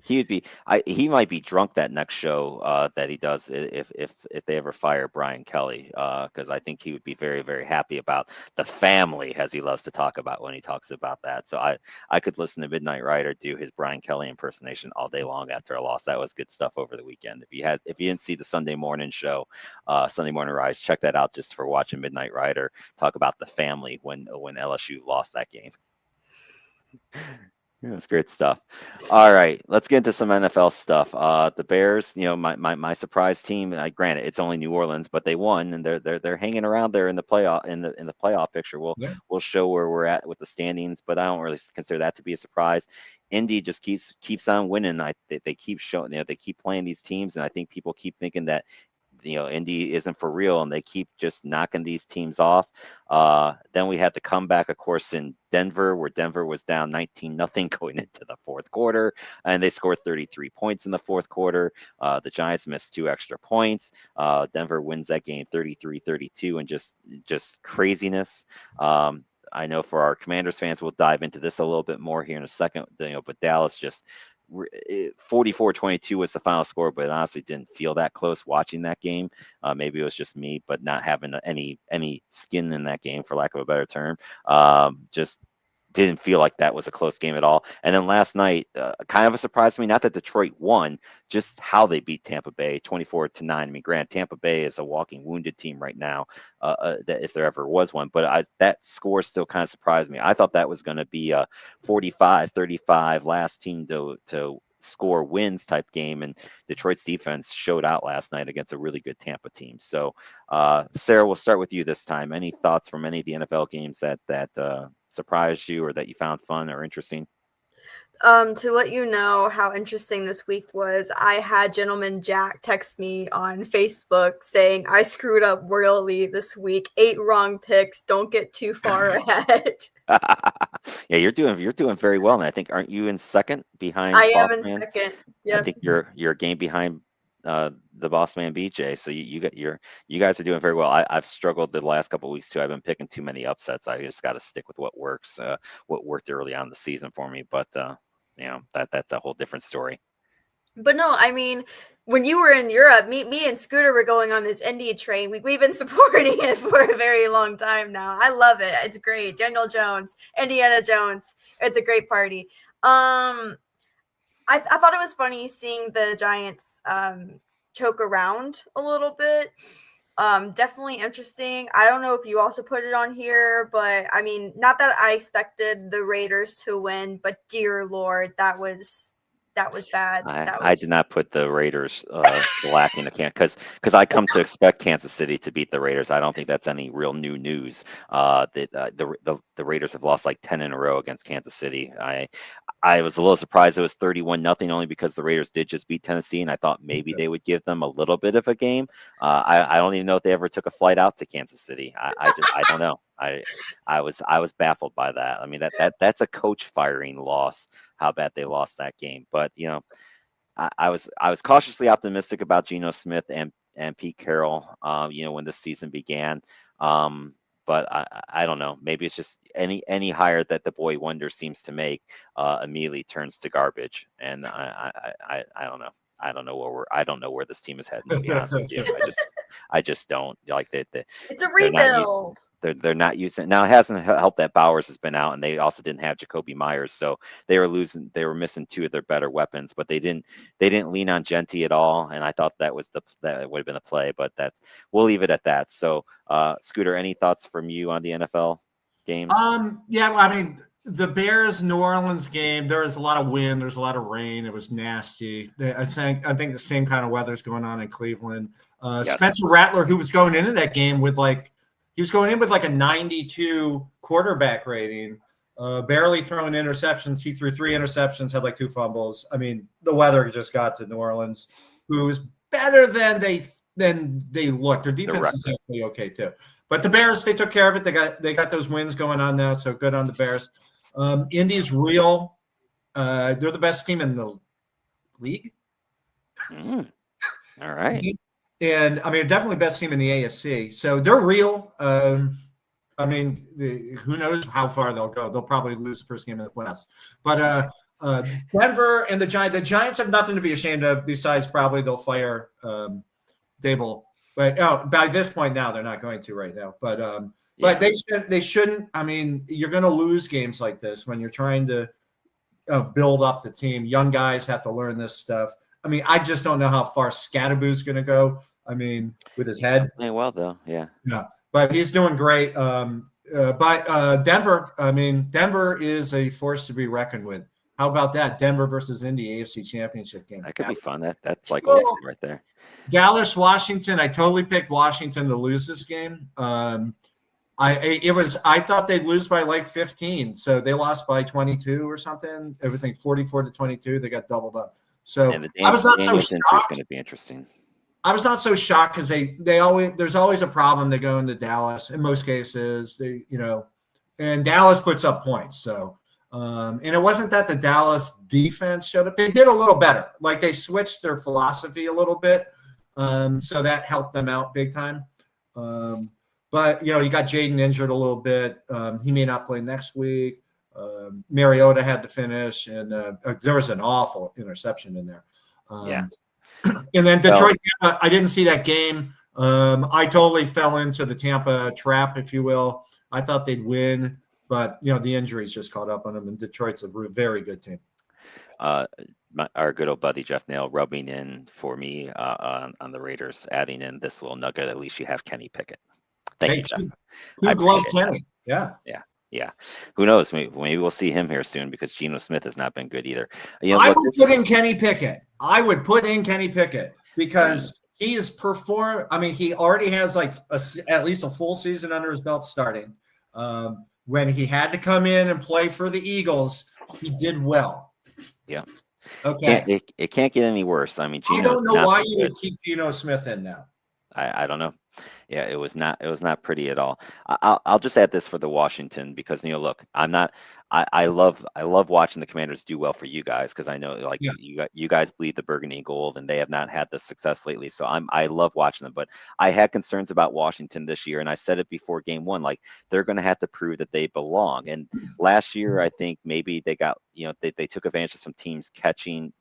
he might be drunk that next show that he does if they ever fire Brian Kelly, because I think he would be very, very happy about the family, as he loves to talk about when he talks about that. So I could listen to Midnight Rider do his Brian Kelly impersonation all day long after a loss. That was good stuff over the weekend. If you didn't see the Sunday morning show, Sunday Morning Rise, check that out just for watching Midnight Rider talk about the family when LSU lost that game. Yeah, that's great stuff. All right, let's get into some NFL stuff. The Bears, my surprise team. Granted, it's only New Orleans, but they won, and they're hanging around there in the playoff playoff picture. We'll show where we're at with the standings, but I don't really consider that to be a surprise. Indy just keeps on winning. They keep showing, they keep playing these teams, and I think people keep thinking that Indy isn't for real, and they keep just knocking these teams off. Then we had the comeback, of course, in Denver, where Denver was down 19-0 going into the fourth quarter, and they scored 33 points in the fourth quarter. The Giants missed 2 extra points. Denver wins that game 33-32, and just craziness. I know for our Commanders fans, we'll dive into this a little bit more here in a second. But Dallas just 44-22 was the final score, but it honestly didn't feel that close watching that game. Maybe it was just me, but not having any skin in that game, for lack of a better term. Just didn't feel like that was a close game at all. And then last night, kind of a surprise to me, not that Detroit won, just how they beat Tampa Bay 24-9. I mean, granted, Tampa Bay is a walking wounded team right now, that if there ever was one, but that score still kind of surprised me. I thought that was going to be a 45-35 last team to score wins type game, and Detroit's defense showed out last night against a really good Tampa team. So Sarah, we'll start with you this time. Any thoughts from any of the NFL games that surprised you or that you found fun or interesting? To let you know how interesting this week was, I had Gentleman Jack text me on Facebook saying I screwed up royally this week. 8 wrong picks. Don't get too far ahead. Yeah, you're doing very well, and I think aren't you in second behind? I am Boss in Man? second. Yep. I think you're a game behind the Boss Man BJ. So you guys are doing very well. I've struggled the last couple of weeks too. I've been picking too many upsets. I just got to stick with what works, what worked early on in the season for me. But that's a whole different story. But no, I mean, when you were in Europe, me and Scooter were going on this Indy train. We've been supporting it for a very long time now. I love it. It's great. Daniel Jones, Indiana Jones. It's a great party. I thought it was funny seeing the Giants choke around a little bit. Definitely interesting. I don't know if you also put it on here, but I mean, not that I expected the Raiders to win, but dear Lord, that was that was bad. I did not put the Raiders lacking the can because I come to expect Kansas City to beat the Raiders. I don't think that's any real new news. The Raiders have lost like 10 in a row against Kansas City. I was a little surprised it was 31-0 only because the Raiders did just beat Tennessee, and I thought maybe they would give them a little bit of a game. I don't even know if they ever took a flight out to Kansas City. I don't know. I was baffled by that. I mean that's a coach firing loss. How bad they lost that game, but I was cautiously optimistic about Geno Smith and Pete Carroll. When this season began. But I don't know. Maybe it's just any hire that the boy wonder seems to make immediately turns to garbage, and I don't know. I don't know where this team is heading. To be honest with you, I just don't like that. It's a rebuild. They're not using now. It hasn't helped that Bowers has been out, and they also didn't have Jacoby Myers, so they were missing two of their better weapons. But they didn't lean on Genty at all, and I thought that would have been a play. But we'll leave it at that. So, Scooter, any thoughts from you on the NFL games? Yeah, well, I mean, the Bears New Orleans game, there was a lot of wind, there's a lot of rain. It was nasty. I think the same kind of weather's going on in Cleveland. Yes. Spencer Rattler, who was going into that game with he was going in with a 92 quarterback rating, barely throwing interceptions. He threw 3 interceptions, had 2 fumbles. I mean, the weather just got to New Orleans, who's better than they looked. Their defense is actually okay too. But the Bears, they took care of it. They got those wins going on now, so good on the Bears. Indy's real. They're the best team in the league. All right. And I mean, definitely best team in the AFC. So they're real. I mean, who knows how far they'll go? They'll probably lose the first game in the playoffs. But Denver and the Giants have nothing to be ashamed of. Besides, probably they'll fire Dable. But by this point now, they're not going to right now. But they shouldn't. I mean, you're going to lose games like this when you're trying to build up the team. Young guys have to learn this stuff. I mean, I just don't know how far Scadaboo's going to go. I mean, with his head. Playing well, though. Yeah. Yeah. But he's doing great. But Denver, I mean, Denver is a force to be reckoned with. How about that? Denver versus Indy AFC Championship game. That could be fun. That's awesome right there. Dallas, Washington. I totally picked Washington to lose this game. I thought they'd lose by 15. So they lost by 22 or something. Everything 44-22. They got doubled up. So I was not so shocked. Going to be interesting. I was not so shocked because there's always a problem. They go into Dallas in most cases. And Dallas puts up points. So and it wasn't that the Dallas defense showed up. They did a little better. They switched their philosophy a little bit. So that helped them out big time. But you got Jaden injured a little bit. He may not play next week. Mariota had to finish, and there was an awful interception in there. And then Detroit, Tampa, I didn't see that game. I totally fell into the Tampa trap, if you will. I thought they'd win, but the injuries just caught up on them, and Detroit's a very good team. Our good old buddy Jeff Nail rubbing in for me on the Raiders, adding in this little nugget. At least you have Kenny Pickett. Thank you, Jeff. Who glove Kenny? Yeah. Who knows? Maybe we'll see him here soon because Geno Smith has not been good either. I would put in Kenny Pickett. I would put in Kenny Pickett because he has performed. I mean, he already has at least a full season under his belt starting. When he had to come in and play for the Eagles, he did well. Yeah. Okay. It can't get any worse. I mean, I don't know why you would keep Geno Smith in now. I don't know. Yeah, it was not pretty at all. I'll just add this for the Washington because look, I love watching the Commanders do well for you guys because I know you guys bleed the burgundy and gold and they have not had the success lately. So I love watching them, but I had concerns about Washington this year, and I said it before game one, they're going to have to prove that they belong. And last year, I think maybe they got they took advantage of some teams catching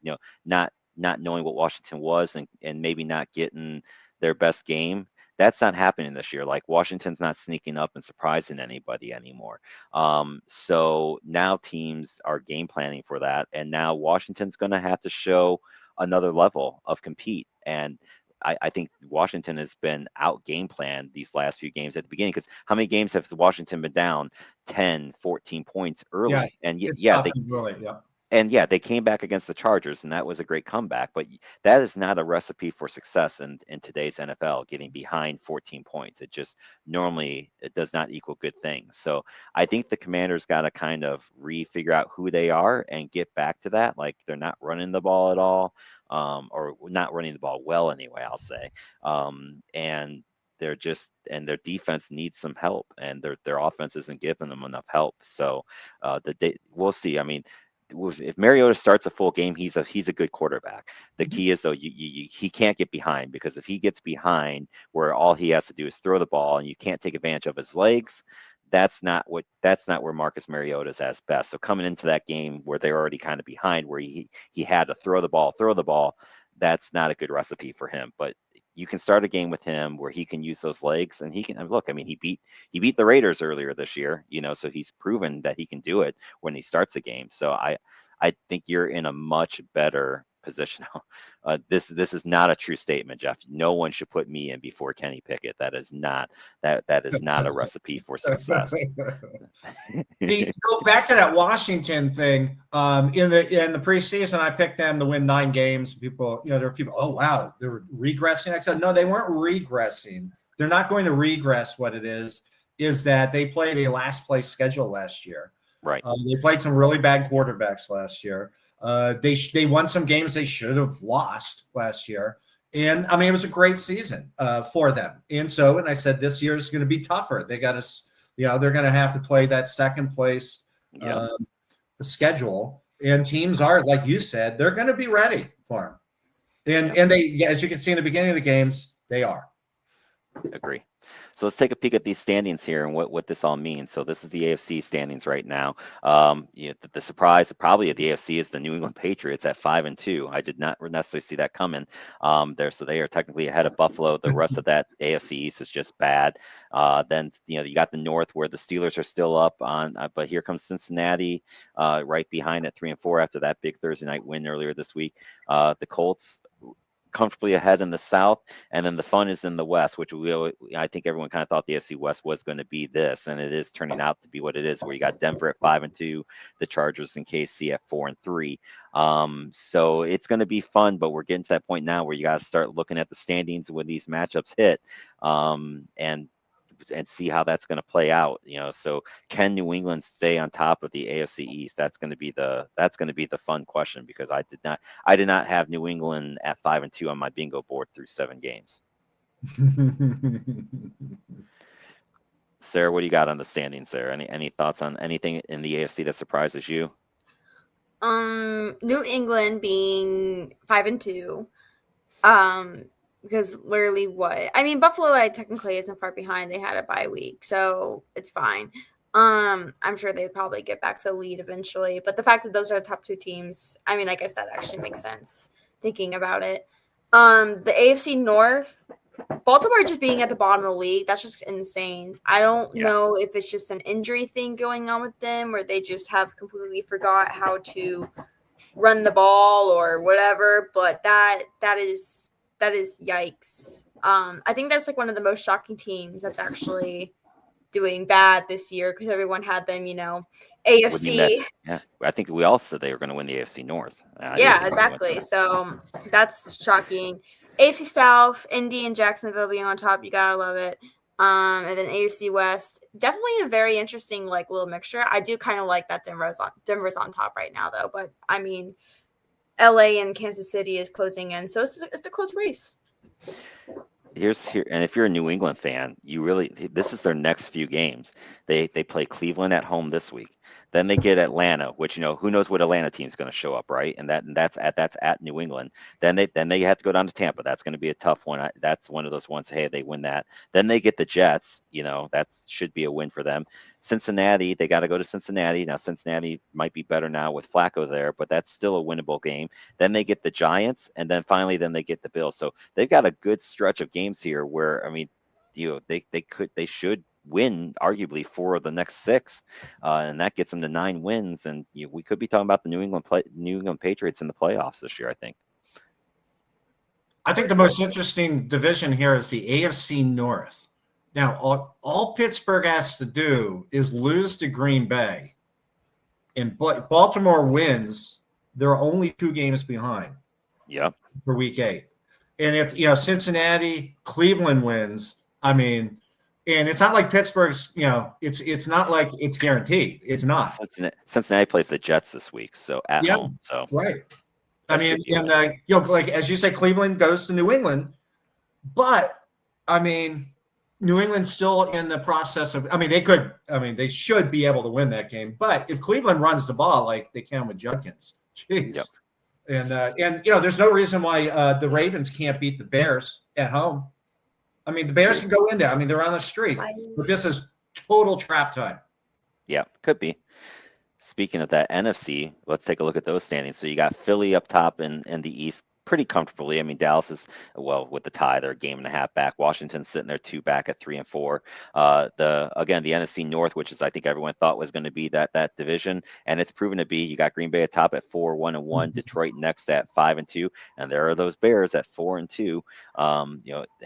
not knowing what Washington was and maybe not getting their best game. That's not happening this year. Washington's not sneaking up and surprising anybody anymore. So now teams are game planning for that. And now Washington's going to have to show another level of compete. And I think Washington has been out game planned these last few games at the beginning because how many games have Washington been down 10, 14 points early? Yeah, and And yeah, they came back against the Chargers, and that was a great comeback. But that is not a recipe for success in today's NFL. Getting behind 14 points, it just normally it does not equal good things. So I think the Commanders got to kind of refigure out who they are and get back to that. Like they're not running the ball at all, or not running the ball well anyway. I'll say, and and their defense needs some help, and their offense isn't giving them enough help. So we'll see. I mean, if Mariota starts a full game, he's a good quarterback. The key is though, he can't get behind, because if he gets behind where all he has to do is throw the ball and you can't take advantage of his legs, that's not where Marcus Mariota is at best. So coming into that game where they're already kind of behind, where he had to throw the ball, that's not a good recipe for him. But you can start a game with him where he can use those legs, and he can look. I mean, he beat the Raiders earlier this year, so he's proven that he can do it when he starts a game. So I think you're in a much better position. This is not a true statement, Jeff. No one should put me in before Kenny Pickett. That is not a recipe for success. Go back to that Washington thing. In the preseason, I picked them to win 9 games. People, there were people, oh wow, they're regressing. I said, no, they weren't regressing. They're not going to regress. What it is that they played a last place schedule last year. Right. They played some really bad quarterbacks last year. They won some games they should have lost last year. And I mean, it was a great season for them. And I said, this year is going to be tougher. They got to, they're going to have to play that second place schedule. And teams are, like you said, they're going to be ready for them. And they, as you can see in the beginning of the games, they are. Agree. So let's take a peek at these standings here and what this all means. So this is the AFC standings right now. The surprise probably of the AFC is the New England Patriots at 5-2. I did not necessarily see that coming so they are technically ahead of Buffalo. The rest of that AFC East is just bad. Then you got the North where the Steelers are still up on, but here comes Cincinnati right behind at 3-4 after that big Thursday night win earlier this week. The Colts comfortably ahead in the South, and then the fun is in the West, which I think everyone kind of thought the AFC West was going to be this, and it is turning out to be what it is, where you got Denver at 5-2, the Chargers and KC at 4-3. So it's going to be fun, but we're getting to that point now where you got to start looking at the standings when these matchups hit, and see how that's going to play out. So can New England stay on top of the AFC East? That's going to be the fun question, because I did not have New England at 5-2 on my bingo board through 7 games. Sarah, what do you got on the standings there? Any thoughts on anything in the AFC that surprises you? New England being 5-2. Because literally Buffalo technically isn't far behind. They had a bye week, so it's fine. I'm sure they'd probably get back to the lead eventually. But the fact that those are the top 2 teams, I guess that actually makes sense thinking about it. The AFC North, Baltimore just being at the bottom of the league, that's just insane. I don't know if it's just an injury thing going on with them, or they just have completely forgot how to run the ball or whatever, but that is yikes. I think that's one of the most shocking teams that's actually doing bad this year, because everyone had them, AFC. I think we all said they were going to win the AFC North. Exactly. So that's shocking. AFC South, Indy and Jacksonville being on top, you gotta love it. And then AFC West, definitely a very interesting little mixture. I do kind of like that Denver's on top right now though, but LA and Kansas City is closing in, so it's a close race. And if you're a New England fan, this is their next few games. They play Cleveland at home this week. Then they get Atlanta, which who knows what Atlanta team's going to show up, right? And that's at New England. Then they have to go down to Tampa. That's going to be a tough one. That's one of those ones. Hey, they win that. Then they get the Jets. That should be a win for them. Cincinnati, they got to go to Cincinnati. Now Cincinnati might be better now with Flacco there, but that's still a winnable game. Then they get the Giants, and then finally they get the Bills. So they've got a good stretch of games here where they should win arguably 4 of the next 6, and that gets them to 9 wins. And we could be talking about the New England Patriots in the playoffs this year. I think the most interesting division here is the AFC North. Now, all Pittsburgh has to do is lose to Green Bay, and Baltimore wins, they're only 2 games behind. Yep. For week 8. And if Cincinnati, Cleveland wins, I mean, and it's not like Pittsburgh's, it's not like it's guaranteed. It's not. Cincinnati plays the Jets this week, so at home. So right. I mean, and like as you say, Cleveland goes to New England, but I mean, New England's still in the process of. I mean, they should be able to win that game. But if Cleveland runs the ball like they can with Judkins, jeez. Yep. And there's no reason why the Ravens can't beat the Bears at home. I mean, the Bears can go in there. I mean, they're on the streak, but this is total trap time. Yeah, could be. Speaking of that NFC, let's take a look at those standings. So you got Philly up top in the East pretty comfortably. I mean, Dallas is, well, with the tie, they're a game and a half back. Washington's sitting there 2 back at 3 and 4. The NFC North, which is I think everyone thought was going to be that division, and it's proven to be. You got Green Bay at top at 4-1-1, Detroit next at 5-2, and there are those Bears at 4-2,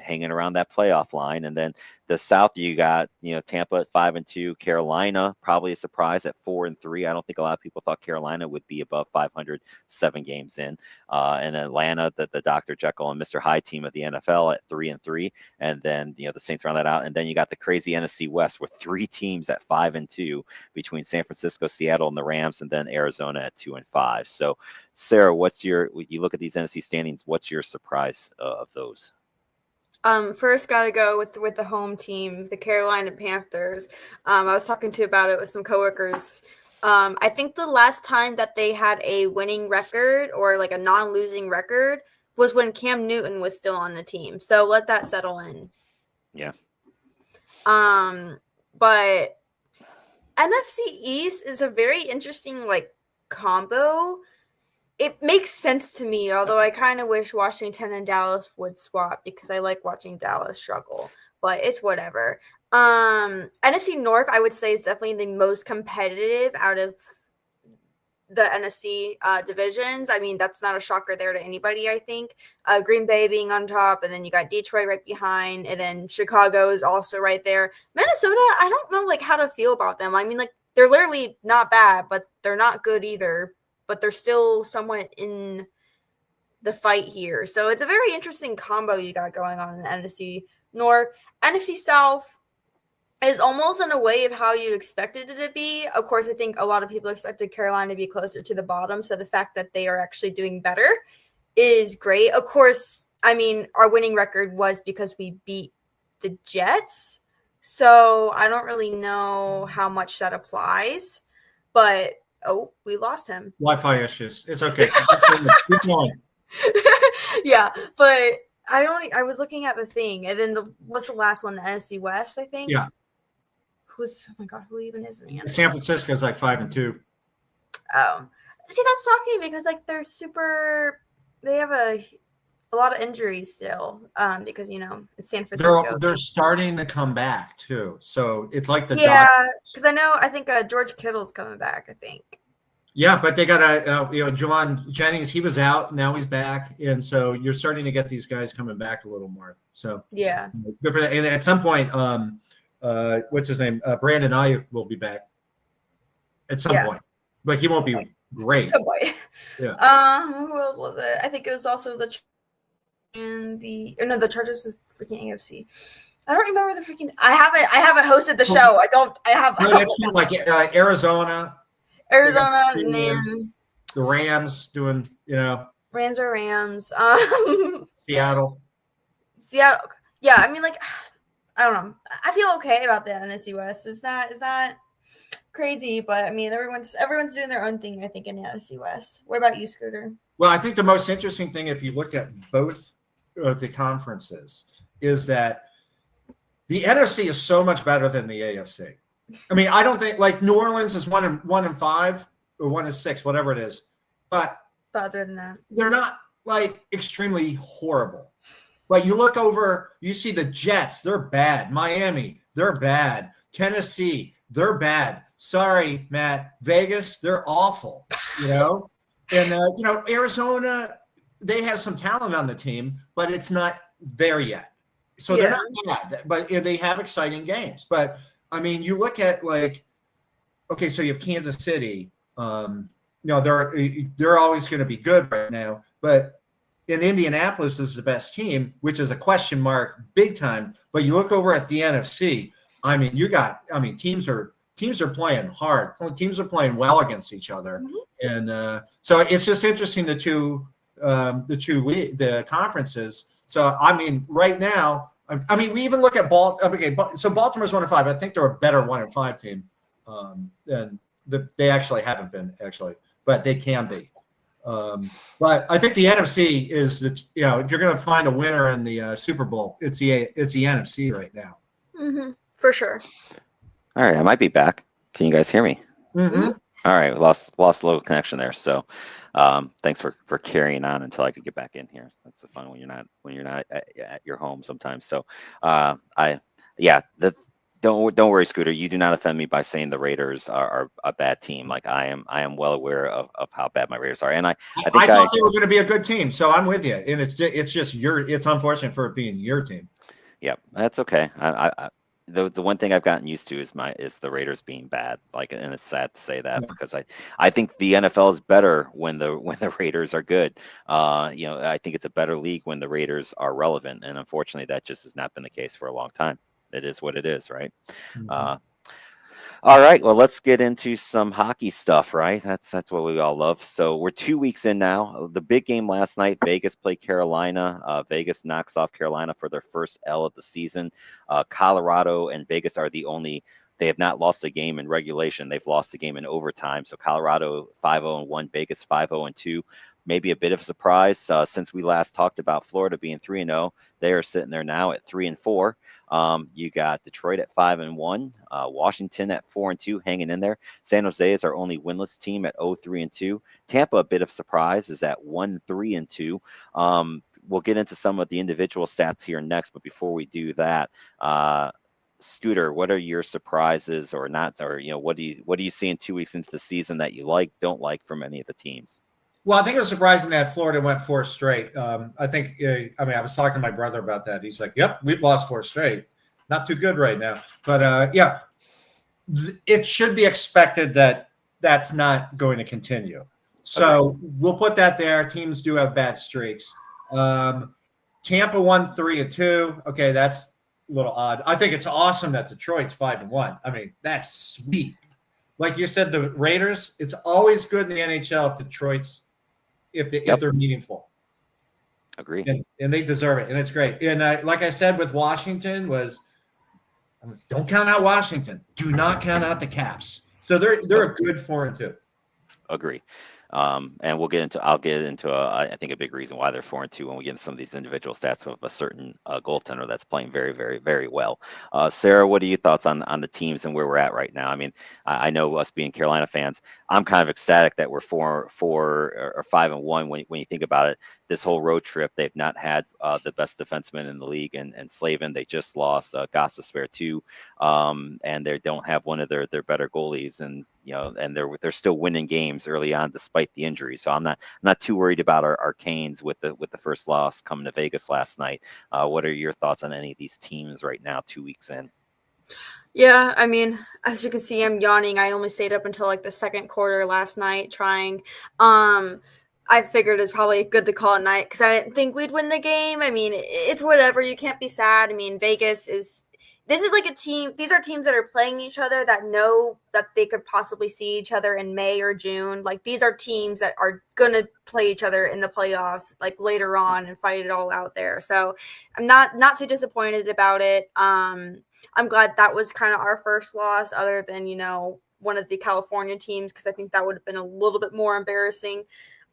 hanging around that playoff line. And then the South, you got Tampa at 5-2, Carolina probably a surprise at 4-3. I don't think a lot of people thought Carolina would be above 500 7 games in. And Atlanta, the Dr. Jekyll and Mr. Hyde team of the NFL at 3-3, and then the Saints round that out. And then you got the crazy NFC West with 3 teams at 5-2 between San Francisco, Seattle, and the Rams, and then Arizona at 2-5. So, Sarah, you look at these NFC standings, what's your surprise of those? First gotta go with the home team, the Carolina Panthers. I was talking about it with some coworkers. I think the last time that they had a winning record or like a non-losing record was when Cam Newton was still on the team. So let that settle in. Yeah. But NFC East is a very interesting combo. It makes sense to me, although I kind of wish Washington and Dallas would swap because I like watching Dallas struggle, but it's whatever. NFC North, I would say, is definitely the most competitive out of the NFC divisions. I mean, that's not a shocker there to anybody, I think. Green Bay being on top, and then you got Detroit right behind, and then Chicago is also right there. Minnesota, I don't know how to feel about them. I mean, they're literally not bad, but they're not good either. But they're still somewhat in the fight here. So it's a very interesting combo you got going on in the NFC North. NFC South is almost in a way of how you expected it to be. Of course, I think a lot of people expected Carolina to be closer to the bottom. So the fact that they are actually doing better is great. Of course, I mean, our winning record was because we beat the Jets. So I don't really know how much that applies. But oh, we lost him. Wi-Fi issues. It's okay. Keep going. Yeah, but I was looking at the thing, and then what's the last one? The NFC West, I think. Yeah. Oh my God, who even is in the NFC? San Francisco is 5-2. Oh, see, that's shocking because they're super. They have a lot of injuries still, because it's San Francisco. They're starting to come back too, so it's like the because I think George Kittle's coming back. I think. Yeah, but they got Juwan Jennings. He was out, now he's back, and so you're starting to get these guys coming back a little more. So yeah, good for that. And at some point, what's his name? Brandon Ayuk will be back at some point, but he won't be great. At some point. Yeah. Who else was it? I think it was also the Chargers is freaking AFC. I don't remember the freaking. I haven't hosted the show. No, that's not like Arizona, and then the Rams doing. Rams are Rams. Seattle. Yeah, I mean, I don't know. I feel okay about the NFC West. It's not crazy, but I mean, everyone's doing their own thing. I think in the NFC West. What about you, Scooter? Well, I think the most interesting thing, if you look at both of the conferences, is that the NFC is so much better than the AFC. I mean, I don't think New Orleans is 1-5 or 1-6, whatever it is, but better than that. They're not extremely horrible. You look over, you see the Jets, they're bad. Miami, they're bad. Tennessee, they're bad. Sorry, Matt. Vegas, they're awful. And Arizona, they have some talent on the team, but it's not there yet. So they're not bad, but they have exciting games. But I mean, you look at okay, so you have Kansas City, They're always going to be good right now, but in Indianapolis is the best team, which is a question mark big time. But you look over at the NFC. I mean, teams are playing hard. Teams are playing well against each other, and so it's just interesting the conferences. So I mean, right now, I mean, we even look at so Baltimore's 1-5. I think they're a better 1-5 team than they actually haven't been but they can be. But I think the NFC is if you're going to find a winner in the Super Bowl, it's the NFC right now. Mm-hmm. For sure. All right, I might be back. Can you guys hear me? Mm-hmm. All right, lost a little connection there. So, thanks for carrying on until I could get back in here. That's the fun when you're not at your home sometimes. So, don't worry, Scooter. You do not offend me by saying the Raiders are a bad team. Like I am well aware of how bad my Raiders are, and I thought they were going to be a good team. So I'm with you, and it's just it's unfortunate for it being your team. Yeah, that's okay. The one thing I've gotten used to is the Raiders being bad. Like, and it's sad to say that because I think the NFL is better when the Raiders are good. I think it's a better league when the Raiders are relevant, and unfortunately, that just has not been the case for a long time. It is what it is, right? Mm-hmm. All right, well, let's get into some hockey stuff, right? That's what we all love. So we're 2 weeks in now. The big game last night, Vegas played Carolina. Vegas knocks off Carolina for their first L of the season. Colorado and Vegas are they have not lost a game in regulation. They've lost a game in overtime. So Colorado 5-0-1, Vegas 5-0-2. Maybe a bit of a surprise since we last talked about Florida being 3-0. They are sitting there now at 3-4. You got Detroit at 5-1, Washington at 4-2, hanging in there. San Jose is our only winless team at 0-3-2. Tampa, a bit of surprise, is at 1-3-2. We'll get into some of the individual stats here next, but before we do that, Scooter, what are your surprises or not, or what do you see in 2 weeks into the season that you don't like from any of the teams? Well, I think it was surprising that Florida went 4 straight. I think, I was talking to my brother about that. He's like, yep, we've lost 4 straight. Not too good right now. But, it should be expected that that's not going to continue. So We'll put that there. Teams do have bad streaks. Tampa won 3-2. Okay, that's a little odd. I think it's awesome that Detroit's 5-1. I mean, that's sweet. Like you said, the Raiders, it's always good in the NHL if Detroit's if they're meaningful. Agree. And they deserve it, and it's great. And like I said with Washington don't count out Washington. Do not count out the Caps. So they're a good 4-2. Agree. And I'll get into I think a big reason why they're 4-2 when we get into some of these individual stats of a certain goaltender that's playing very, very, very well. Sarah, what are your thoughts on the teams and where we're at right now? I mean, I know us being Carolina fans, I'm kind of ecstatic that we're 4 or 5-1 when you think about it. This whole road trip, they've not had the best defenseman in the league, and Slavin, they just lost Gostisbehere too, and they don't have one of their better goalies, and and they're still winning games early on despite the injuries. So I'm not too worried about our Canes with the first loss coming to Vegas last night. What are your thoughts on any of these teams right now, 2 weeks in? Yeah, I mean, as you can see, I'm yawning. I only stayed up until like the second quarter last night trying. I figured it's probably good to call it night because I didn't think we'd win the game. I mean, it's whatever. You can't be sad. I mean, this is like a team. These are teams that are playing each other that know that they could possibly see each other in May or June. Like, these are teams that are going to play each other in the playoffs, like later on, and fight it all out there. So I'm not too disappointed about it. I'm glad that was kind of our first loss other than, one of the California teams, because I think that would have been a little bit more embarrassing.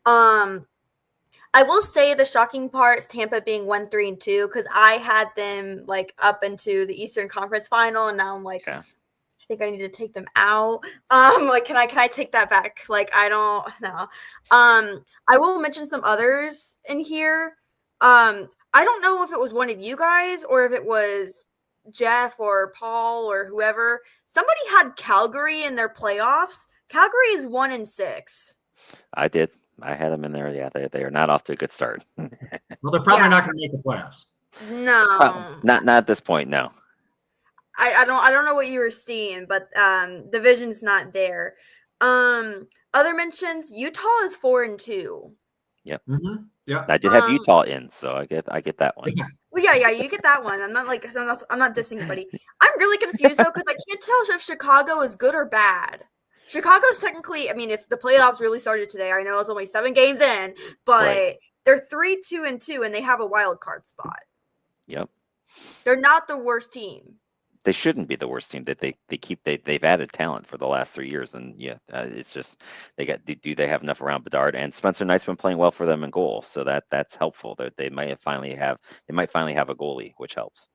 I will say the shocking part is Tampa being 1-3-2, because I had them like up into the Eastern Conference Final, and now I'm like, I think I need to take them out. Like, can I take that back? Like, I don't know. I will mention some others in here. I don't know if it was one of you guys or if it was Jeff or Paul or whoever. Somebody had Calgary in their playoffs. Calgary is 1-6. I did. I had them in there. Yeah, they are not off to a good start. Well, they're probably not going to make the playoffs. No, not at this point. No. I don't know what you were seeing, but the vision's not there. Other mentions: Utah is 4-2. Mm-hmm. Yeah. I did have Utah in, so I get that one. Well, yeah, you get that one. I'm not dissing anybody. I'm really confused though because I can't tell if Chicago is good or bad. Chicago's technically, I mean, if the playoffs really started today, I know it's only 7 games in, but Right. they're 3-2-2, and they have a wild card spot. Yep. They're not the worst team. They shouldn't be the worst team. That they've added talent for the last 3 years, and yeah, it's just do they have enough around Bedard, and Spencer Knight's been playing well for them in goal, so that's helpful. That they might finally have a goalie, which helps.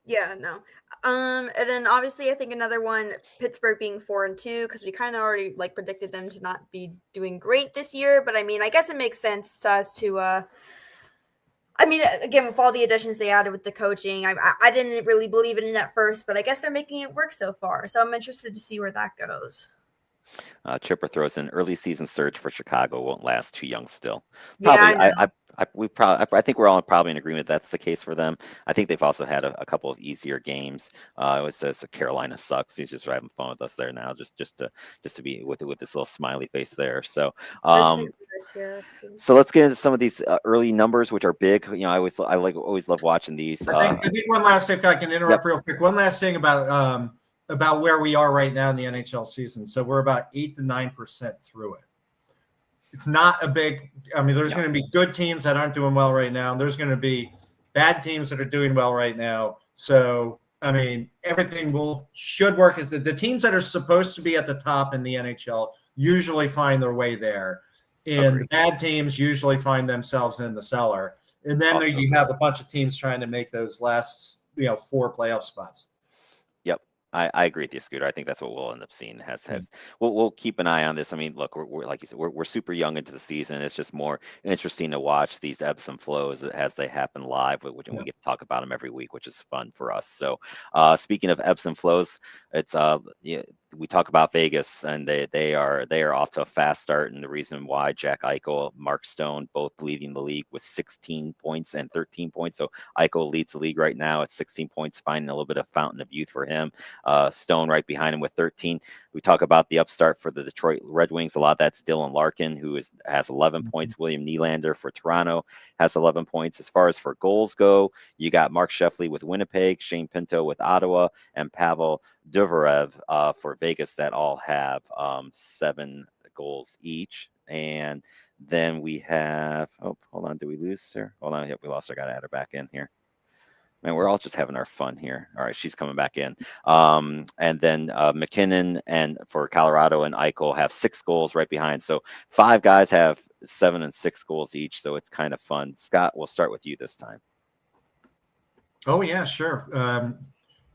Yeah, no. And then obviously I think another one, Pittsburgh being 4-2, because we kind of already like predicted them to not be doing great this year. But I mean, I guess it makes sense as to I mean, again, with all the additions they added with the coaching, I didn't really believe in it at first, but I guess they're making it work so far. So I'm interested to see where that goes. Chipper throws in early season surge for Chicago won't last. Too young still. Yeah, Probably. I know. I think we're all probably in agreement that's the case for them. I think they've also had a couple of easier games. It says Carolina sucks. He's just having fun with us there now, just to be with this little smiley face there. So so let's get into some of these early numbers, which are big. You know, always love watching these. I think one last thing, if I can interrupt real quick. One last thing about where we are right now in the NHL season. So we're about 8 to 9% through it. It's not a big. I mean, there's going to be good teams that aren't doing well right now. There's going to be bad teams that are doing well right now. So I mean, everything should work. Is the teams that are supposed to be at the top in the NHL usually find their way there, and the bad teams usually find themselves in the cellar. And then you have a bunch of teams trying to make those last 4 playoff spots. Yep. I agree with you, Scooter. I think that's what we'll end up seeing. We'll keep an eye on this. I mean, look, we're like you said, we're super young into the season. It's just more interesting to watch these ebbs and flows as they happen live, which we get to talk about them every week, which is fun for us. So, speaking of ebbs and flows, it's we talk about Vegas, and they are off to a fast start, and the reason why Jack Eichel, Mark Stone, both leading the league with 16 points and 13 points. So Eichel leads the league right now at 16 points, finding a little bit of fountain of youth for him. Stone right behind him with 13. We talk about the upstart for the Detroit Red Wings. A lot of that's Dylan Larkin, who has 11 points. William Nylander for Toronto has 11 points. As far as for goals go, you got Mark Sheffley with Winnipeg, Shane Pinto with Ottawa, and Pavel Duvarev for Vegas that all have 7 goals each. And then we have, hold on, did we lose her? Hold on, yep, we lost her. Got to add her back in here. Man, we're all just having our fun here. All right, she's coming back in. And then McKinnon and for Colorado and Eichel have 6 goals right behind. So 5 guys have 7 and 6 goals each. So it's kind of fun. Scott, we'll start with you this time. Oh yeah, sure.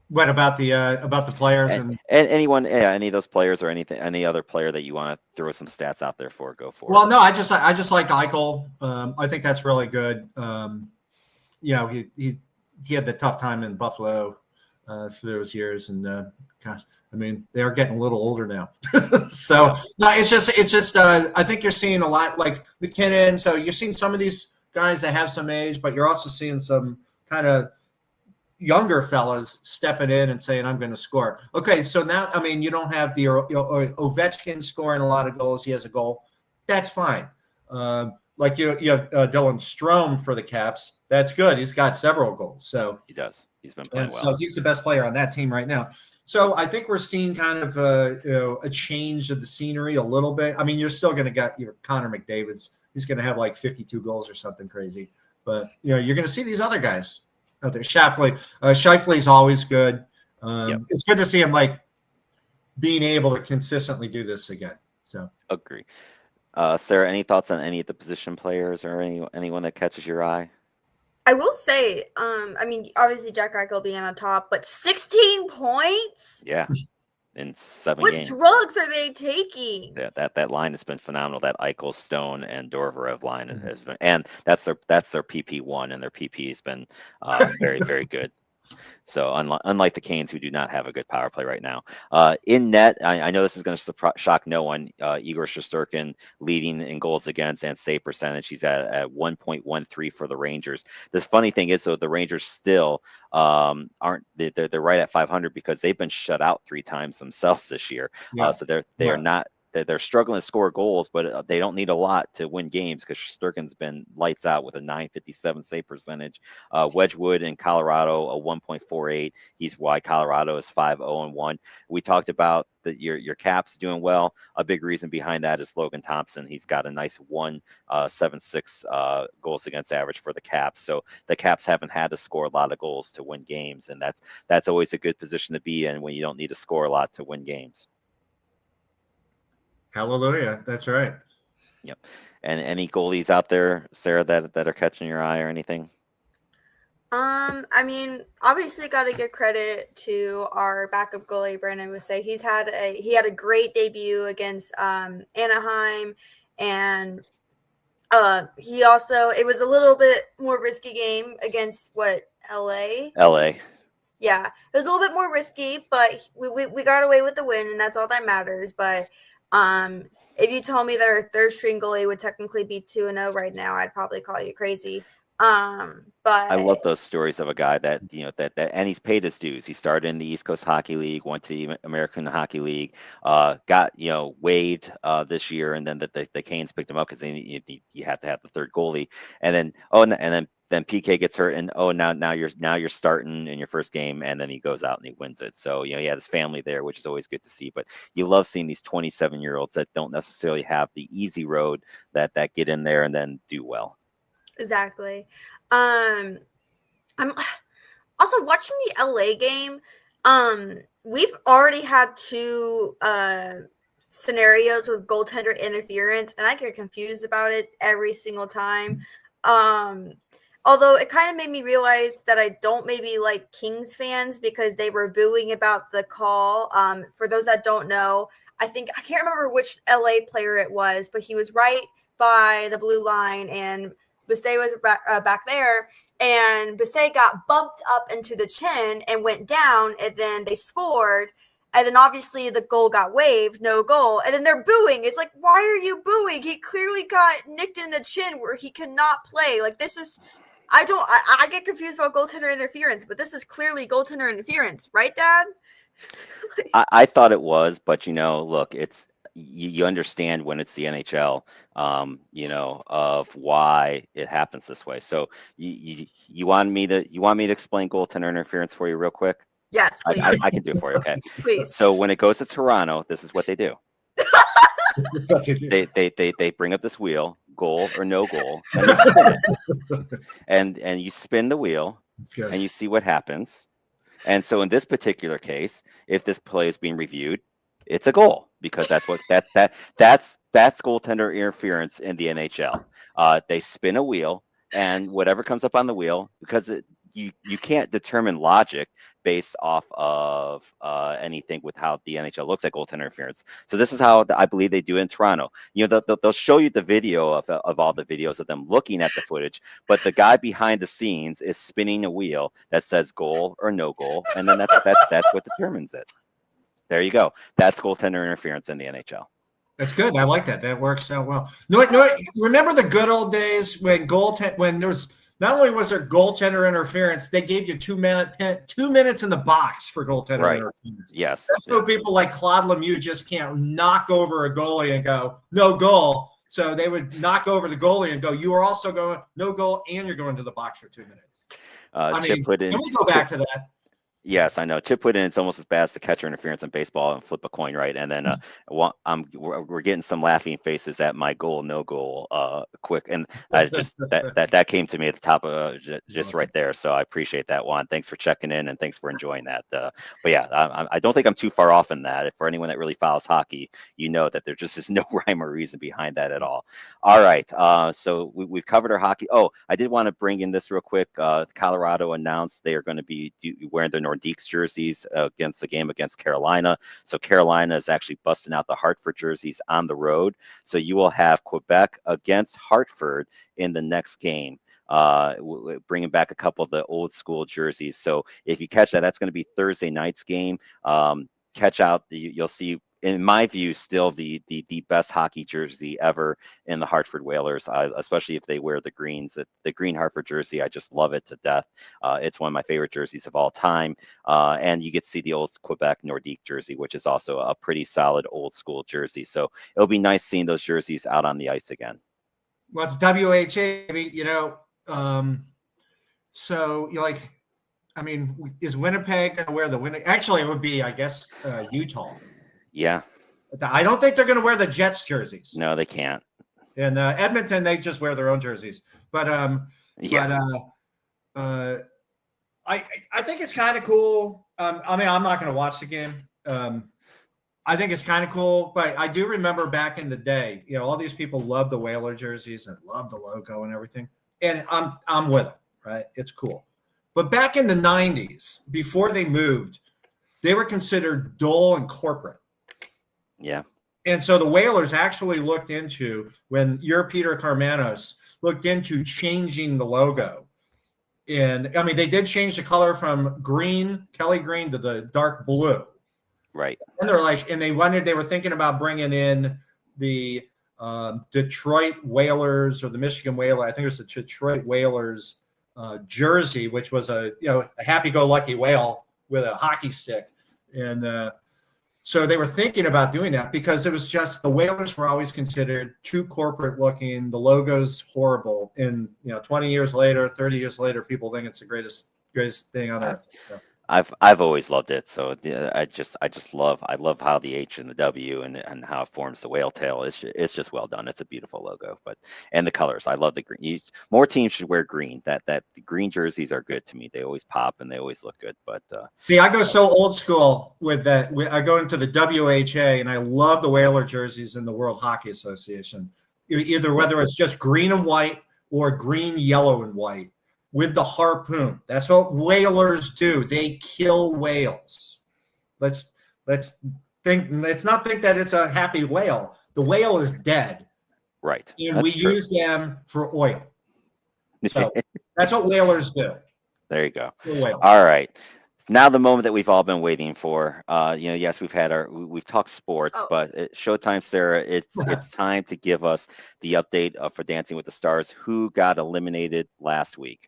What about the players and anyone? Yeah, any of those players or any other player that you want to throw some stats out there for? Go for it. Well, no, I just like Eichel. I think that's really good. He had the tough time in Buffalo for those years, and gosh, I mean, they are getting a little older now. So no, it's just I think you're seeing a lot like McKinnon. So you're seeing some of these guys that have some age, but you're also seeing some kind of younger fellas stepping in and saying, I'm going to score. Okay, so now, I mean, you don't have the Ovechkin scoring a lot of goals. He has a goal. That's fine. Like you have Dylan Strome for the Caps. That's good. He's got several goals. So he does. He's been playing well. So he's the best player on that team right now. So I think we're seeing kind of a change of the scenery a little bit. I mean, you're still going to get your Connor McDavid's. He's going to have like 52 goals or something crazy. But you're going to see these other guys. Shifley's always good. It's good to see him like being able to consistently do this again. So agree. Sarah, any thoughts on any of the position players or anyone that catches your eye? I will say, I mean, obviously Jack Eichel being on top, but 16 points? Yeah. In 7 what games. What drugs are they taking? That line has been phenomenal. That Eichel, Stone, and Dorvarev line has been, and that's their PP1, and their PP has been very, very good. So unlike the Canes, who do not have a good power play right now, in net, I know this is going to shock no one. Igor Shesterkin leading in goals against and save percentage. He's at 1.13 for the Rangers. The funny thing is, though, the Rangers still aren't. They're right at 500 because they've been shut out 3 times themselves this year. So they are not they're struggling to score goals, but they don't need a lot to win games because Sturgeon's been lights out with a 957 save percentage. Wedgwood in Colorado a 1.48. He's why Colorado is 5-0-1. We talked about your Caps doing well. A big reason behind that is Logan Thompson. He's got a nice 1.76 goals against average for the Caps. So the Caps haven't had to score a lot of goals to win games, and that's always a good position to be in when you don't need to score a lot to win games. Hallelujah. That's right. Yep. And any goalies out there, Sarah, that are catching your eye or anything? I mean, obviously got to give credit to our backup goalie, Brandon Wissey. He had a great debut against Anaheim, and he also, it was a little bit more risky game against LA. Yeah, it was a little bit more risky, but we got away with the win, and that's all that matters. But if you told me that our third string goalie would technically be 2-0 right now, I'd probably call you crazy. But I love those stories of a guy that and he's paid his dues. He started in the East Coast Hockey League, went to the American Hockey League, got waived this year, and then the Canes picked him up because you have to have the third goalie, and then PK gets hurt, and now you're starting in your first game, and then he goes out and he wins it. So he had his family there, which is always good to see. But you love seeing these 27-year-olds that don't necessarily have the easy road that get in there and then do well. Exactly. I'm also watching the LA game. We've already had two scenarios with goaltender interference, and I get confused about it every single time. Although it kind of made me realize that I don't maybe like Kings fans because they were booing about the call. For those that don't know, I can't remember which LA player it was, but he was right by the blue line, and Bissett was back there, and Bissett got bumped up into the chin and went down, and then they scored, and then obviously the goal got waived, no goal, and then they're booing. It's like, why are you booing? He clearly got nicked in the chin where he cannot play. Like, this is, I get confused about goaltender interference, but this is clearly goaltender interference, right, Dad? I thought it was, but look, it's you understand when it's the NHL, of why it happens this way. So you want me to explain goaltender interference for you real quick? Yes, please. I can do it for you. Okay. Please. So when it goes to Toronto, this is what they do. They bring up this wheel, goal or no goal, and you spin it. and you spin the wheel, and you see what happens. And so in this particular case, if this play is being reviewed, it's a goal because that's goaltender interference in the NHL. They spin a wheel, and whatever comes up on the wheel, because you can't determine logic based off of anything with how the NHL looks at goaltender interference. So this is how I believe they do it in Toronto. They'll show you the video of all the videos of them looking at the footage, but the guy behind the scenes is spinning a wheel that says goal or no goal, and then that's what determines it. There you go. That's goaltender interference in the NHL. That's good. I like that. That works out well. No, remember the good old days when there was not only was there goaltender interference, they gave you 2 minutes in the box for goaltender interference. Yes. That's so people like Claude Lemieux just can't knock over a goalie and go no goal. So they would knock over the goalie and go, you are also going no goal, and you're going to the box for 2 minutes. Chip put in. Can we go back to that? Yes, I know. Chip put in it's almost as bad as the catcher interference in baseball and flip a coin, right? And then we're getting some laughing faces at my goal, no goal, quick, and that came to me at the top of just awesome. right there. So I appreciate that, Juan. Thanks for checking in and thanks for enjoying that. But yeah, I don't think I'm too far off in that. For anyone that really follows hockey, you know that there just is no rhyme or reason behind that at all. All right, so we've covered our hockey. Oh, I did want to bring in this real quick. Colorado announced they are going to be wearing their Nordiques jerseys against the game against Carolina. So Carolina is actually busting out the Hartford jerseys on the road. So you will have Quebec against Hartford in the next game, bringing back a couple of the old school jerseys. So if you catch that, that's going to be Thursday night's game. Catch out, you'll see in my view, still the best hockey jersey ever in the Hartford Whalers, especially if they wear the greens. The green Hartford jersey, I just love it to death. It's one of my favorite jerseys of all time. And you get to see the old Quebec Nordique jersey, which is also a pretty solid old school jersey. So it'll be nice seeing those jerseys out on the ice again. Well, it's WHA, you know. So you're like, I mean, is Winnipeg going to wear the Winnipeg? Actually, it would be, I guess, Utah. Yeah. I don't think they're going to wear the Jets jerseys. No, they can't. And Edmonton, they just wear their own jerseys. But I think it's kind of cool. I mean, I'm not going to watch the game. I think it's kind of cool, but I do remember back in the day, you know, all these people love the Whaler jerseys and love the logo and everything. And I'm with them, right? It's cool. But back in the 90s, before they moved, they were considered dull and corporate. Yeah. And so the Whalers actually looked into, when your Peter Carmanos looked into changing the logo. And I mean, they did change the color from green, Kelly green, to the dark blue. Right. And they're like, and they were thinking about bringing in the Detroit Whalers or the Michigan Whalers. I think it was the Detroit Whalers jersey, which was a happy-go-lucky whale with a hockey stick. And so they were thinking about doing that because it was just the Whalers were always considered too corporate looking. The logo's horrible. And, 20 years later, 30 years later, people think it's the greatest thing on earth. So. I've always loved it. So I love how the H and the W and how it forms the whale tail. It's just well done. It's a beautiful logo. And the colors, I love the green. More teams should wear green. That the green jerseys are good to me. They always pop and they always look good. But see, I go so old school with that. I go into the WHA and I love the Whaler jerseys in the World Hockey Association. Either whether it's just green and white or green, yellow, and white. With the harpoon. That's what whalers do. They kill whales. Let's not think that it's a happy whale. The whale is dead. Right. And that's we true. use them for oil. So that's what whalers do. There you go. All right. Now the moment that we've all been waiting for. Yes, we've talked sports, but Showtime Sarah, it's time to give us the update for Dancing with the Stars. Who got eliminated last week?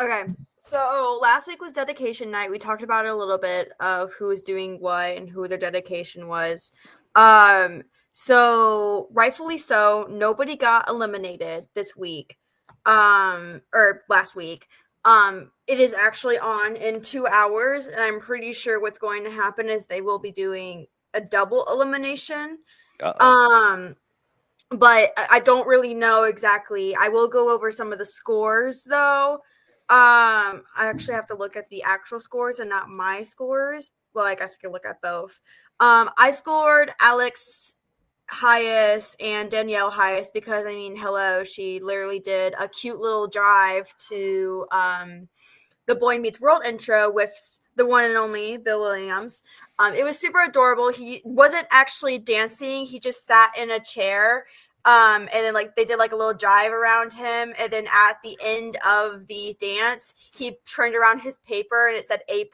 Okay, so last week was dedication night. We talked about it a little bit of who was doing what and who their dedication was. So rightfully so, nobody got eliminated this week, or last week. It is actually on in 2 hours, and I'm pretty sure what's going to happen is they will be doing a double elimination. Uh-oh. But I don't really know exactly. I will go over some of the scores though. I actually have to look at the actual scores and not my scores. Well, I guess I can look at both. I scored Alex highest and Danielle highest because, I mean, hello, she literally did a cute little drive to the Boy Meets World intro with the one and only Bill Williams. It was super adorable. He wasn't actually dancing. He just sat in a chair. And then they did a little drive around him. And then at the end of the dance, he turned around his paper and it said A+.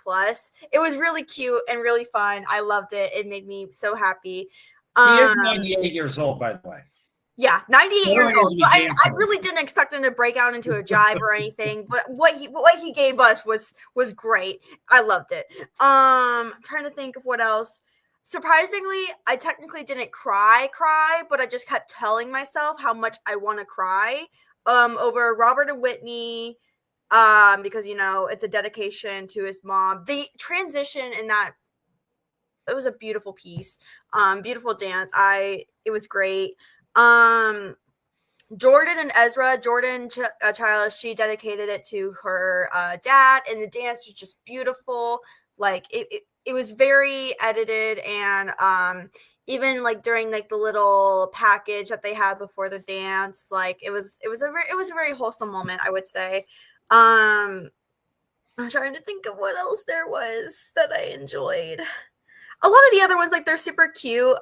It was really cute and really fun. I loved it. It made me so happy. He is 98 years old, by the way. Yeah, 98 years old. So I really didn't expect him to break out into a jive or anything, but what he gave us was great. I loved it. I'm trying to think of what else. Surprisingly, I technically didn't cry, but I just kept telling myself how much I want to cry over Robert and Whitney because, it's a dedication to his mom. The transition in that, it was a beautiful piece, beautiful dance. It was great. Jordan and Ezra, Jordan Childish, she dedicated it to her dad, and the dance was just beautiful. It was very edited, and even during the little package that they had before the dance, it was a very wholesome moment, I would say. I'm trying to think of what else there was that I enjoyed. A lot of the other ones, they're super cute.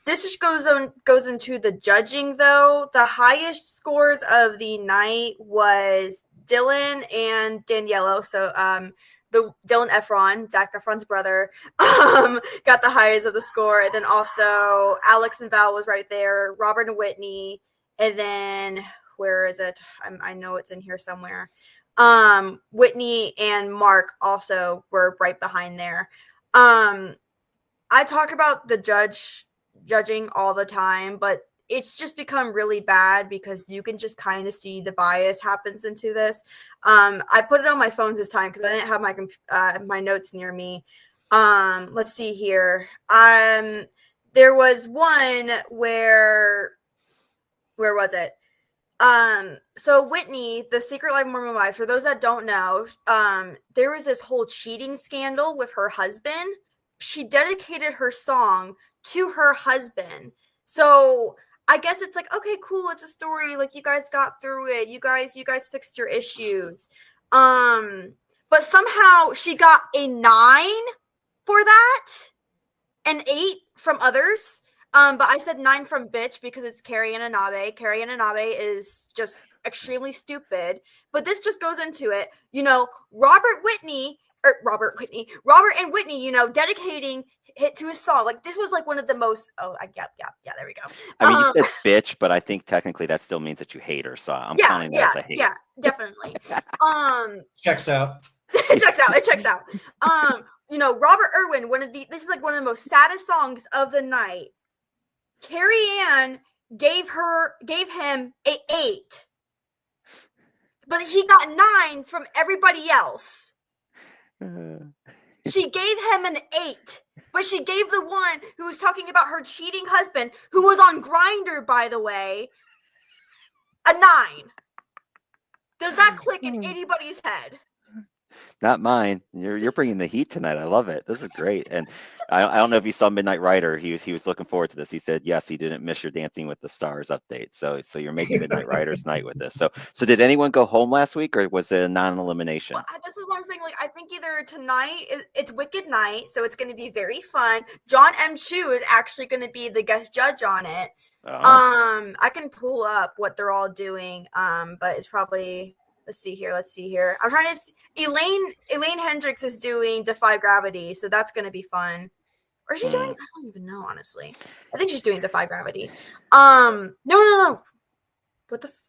This just goes into the judging though. The highest scores of the night was Dylan and Daniello. So the Dylan Efron, Zac Efron's brother, got the highest of the score. And then also Alex and Val was right there, Robert and Whitney. And then where is it? I know it's in here somewhere. Whitney and Mark also were right behind there. I talk about the judging all the time, but it's just become really bad because you can just kind of see the bias happens into this. I put it on my phone this time because I didn't have my notes near me. Let's see here. There was one where was it? So Whitney, the Secret Life of Mormon Wives, for those that don't know, there was this whole cheating scandal with her husband. She dedicated her song to her husband. So I guess it's like, okay, cool. It's a story. Like, you guys got through it. You guys fixed your issues. But somehow she got a 9 for that, an 8 from others. But I said 9 from bitch because it's Carrie and Anabe. Carrie and Anabe is just extremely stupid. But this just goes into it. Robert and Whitney, dedicating it to his song. Like, this was like one of the most. Oh, yeah, there we go. I mean, you said bitch, but I think technically that still means that you hate her. So I'm counting that as a hate. Yeah, definitely. Checks out. It checks out. Robert Irwin, this is like one of the most saddest songs of the night. Carrie Ann gave him an 8, but he got 9s from everybody else. She gave him an 8, but she gave the one who was talking about her cheating husband, who was on Grindr, by the way, a 9. Does that click in anybody's head? Not mine. You're bringing the heat tonight. I love it. This is great. And I don't know if you saw Midnight Rider. He was looking forward to this. He said yes, he didn't miss your Dancing with the Stars update. So you're making Midnight Rider's night with this. So did anyone go home last week, or was it a non-elimination? Well, this is what I'm saying. Like, I think either tonight it's Wicked Night, so it's going to be very fun. John M. Chu is actually going to be the guest judge on it. Oh. I can pull up what they're all doing. But it's probably. Let's see here. I'm trying to. Elaine Hendricks is doing Defy Gravity, so that's going to be fun. Or is she doing? I don't even know, honestly. I think she's doing Defy Gravity. No.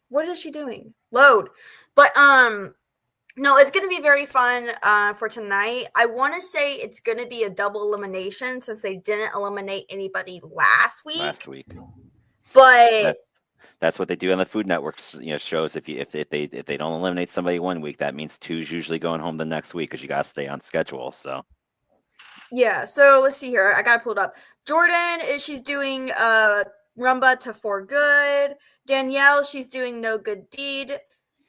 What is she doing? Load. But no, it's going to be very fun for tonight. I want to say it's going to be a double elimination since they didn't eliminate anybody last week. But. That's what they do on the Food Network, shows. If they don't eliminate somebody one week, that means 2's usually going home the next week because you gotta stay on schedule. So yeah. So let's see here. I gotta pull it up. Jordan she's doing Rumba to For Good. Danielle, she's doing No Good Deed.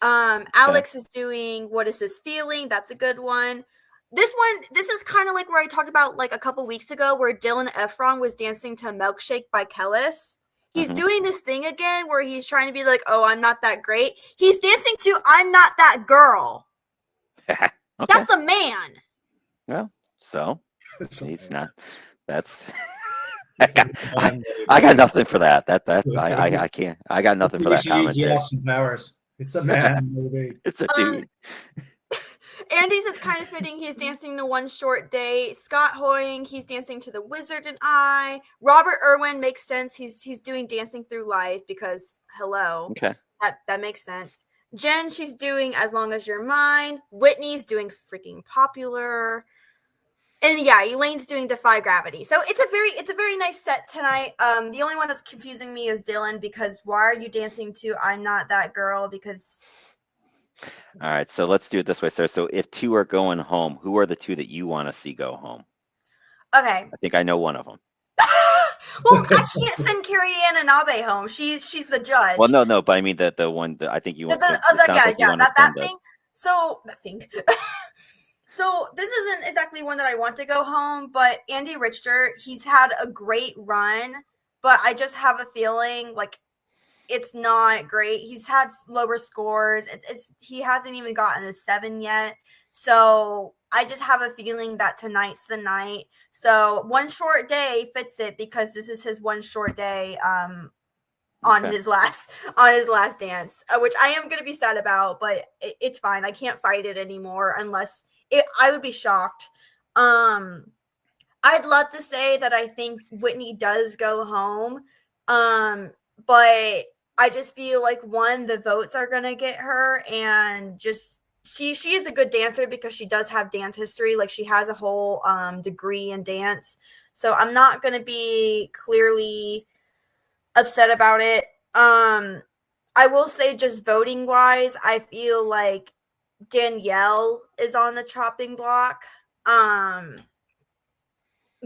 Alex is doing What Is This Feeling? That's a good one. This is kind of like where I talked about like a couple weeks ago, where Dylan Efron was dancing to Milkshake by Kellis. He's doing this thing again where he's trying to be like, oh, I'm not that great. He's dancing to I'm Not That Girl. Okay. That's a man. Well, so he's not. That's. I got nothing for that. I can't. I got nothing for that comment. Austin Powers. It's a man movie. It's a dude. Andy's is kind of fitting. He's dancing to One Short Day. Scott Hoying, he's dancing to The Wizard and I. Robert Irwin makes sense. He's doing Dancing Through Life because hello. Okay. That makes sense. Jen, she's doing As Long As You're Mine. Whitney's doing Freaking Popular. And yeah, Elaine's doing Defy Gravity. So it's a very nice set tonight. The only one that's confusing me is Dylan, because why are you dancing to I'm Not That Girl? Because all right, so let's do it this way, Sarah. So if 2 are going home, who are the 2 that you want to see go home? Okay. I think I know one of them. Well, I can't send Carrie Ann Anabe home. She's the judge. Well, no, but I mean the one that I think you want. That thing. So that thing. So this isn't exactly one that I want to go home, but Andy Richter, he's had a great run, but I just have a feeling like it's not great. He's had lower scores. He hasn't even gotten a 7 yet. So I just have a feeling that tonight's the night. So One Short Day fits it because this is his one short day on his last dance, which I am going to be sad about, but it's fine. I can't fight it anymore unless I would be shocked. I'd love to say that I think Whitney does go home, but I just feel like one, the votes are gonna get her, and just she is a good dancer because she does have dance history. Like she has a whole degree in dance, so I'm not gonna be clearly upset about it. I will say, just voting wise, I feel like Danielle is on the chopping block.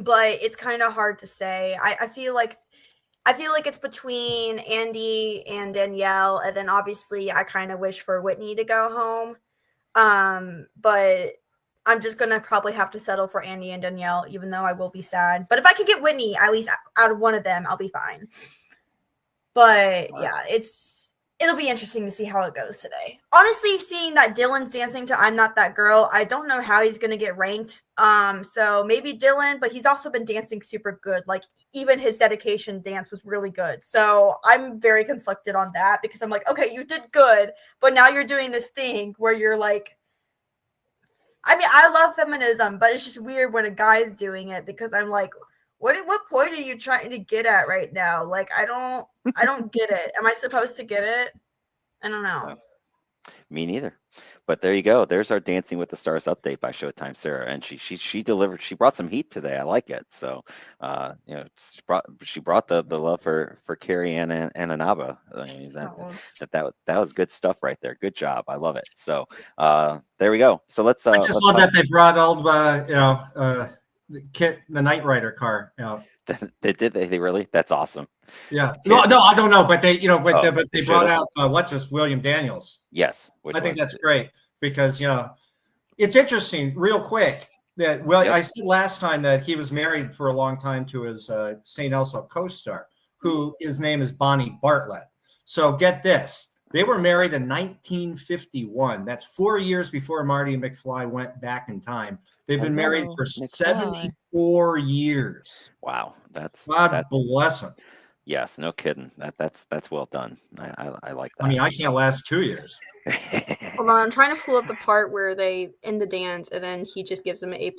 But it's kind of hard to say. I feel like it's between Andy and Danielle, and then obviously I kind of wish for Whitney to go home. But I'm just gonna probably have to settle for Andy and Danielle, even though I will be sad. But if I can get Whitney at least out of one of them, I'll be fine. But yeah, it'll be interesting to see how it goes today. Honestly, seeing that Dylan's dancing to I'm Not That Girl, I don't know how he's going to get ranked. So maybe Dylan, but he's also been dancing super good. Like even his dedication dance was really good. So I'm very conflicted on that because I'm like, okay, you did good, but now you're doing this thing where you're like, I mean, I love feminism, but it's just weird when a guy's doing it because I'm like, what point are you trying to get at right now? Like, I don't get it. Am I supposed to get it? I don't know. No, me neither. But there you go. There's our Dancing with the Stars update by Showtime Sarah, and she delivered. She brought some heat today. I like it. So, she brought the love for Carrie Ann and Anaba. I mean, that was good stuff right there. Good job. I love it. So, there we go. So let's. I just love that they brought old, Kit, the Knight Rider car out. They did. They really. That's awesome. Yeah. No, I don't know, but they, but they brought should've. out William Daniels. Yes. I think that's great because it's interesting. Real quick that I said last time that he was married for a long time to his St. Elso co-star, who his name is Bonnie Bartlett. So get this. They were married in 1951. That's 4 years before Marty McFly went back in time. They've been married for 74 years. Wow, God bless them. Yes, no kidding. That's well done. I like that. I mean, I can't last 2 years. Hold on, I'm trying to pull up the part where they end the dance, and then he just gives them an A+.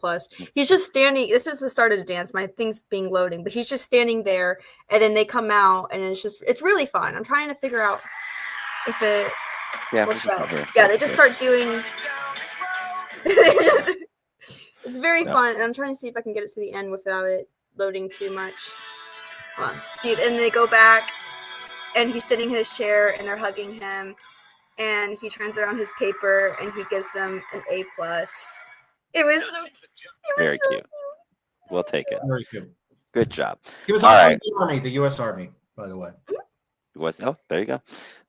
He's just standing. This is the start of the dance. My thing's being loading, but he's just standing there, and then they come out, and it's really fun. I'm trying to figure out if it. Yeah, they just start doing. It's very fun, and I'm trying to see if I can get it to the end without it loading too much. Hold on. See, and they go back, and he's sitting in his chair, and they're hugging him, and he turns around his paper, and he gives them an A+. It was very cute. We'll take it. Very cute. Good job. He was also in the Army, the U.S. Army, by the way. There you go.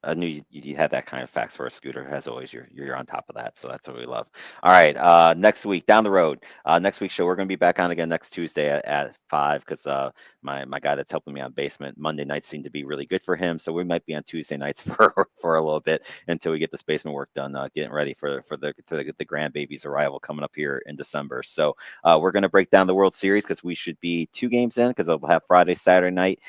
I knew you had that kind of facts for a Scooter. As always, you're on top of that, so that's what we love. All right, next week down the road, next week's show we're going to be back on again next Tuesday at 5 because my guy that's helping me on basement Monday nights seem to be really good for him, so we might be on Tuesday nights for a little bit until we get this basement work done, getting ready for the grandbaby's arrival coming up here in December. So we're going to break down the World Series because we should be 2 games in because they'll have Friday, Saturday night.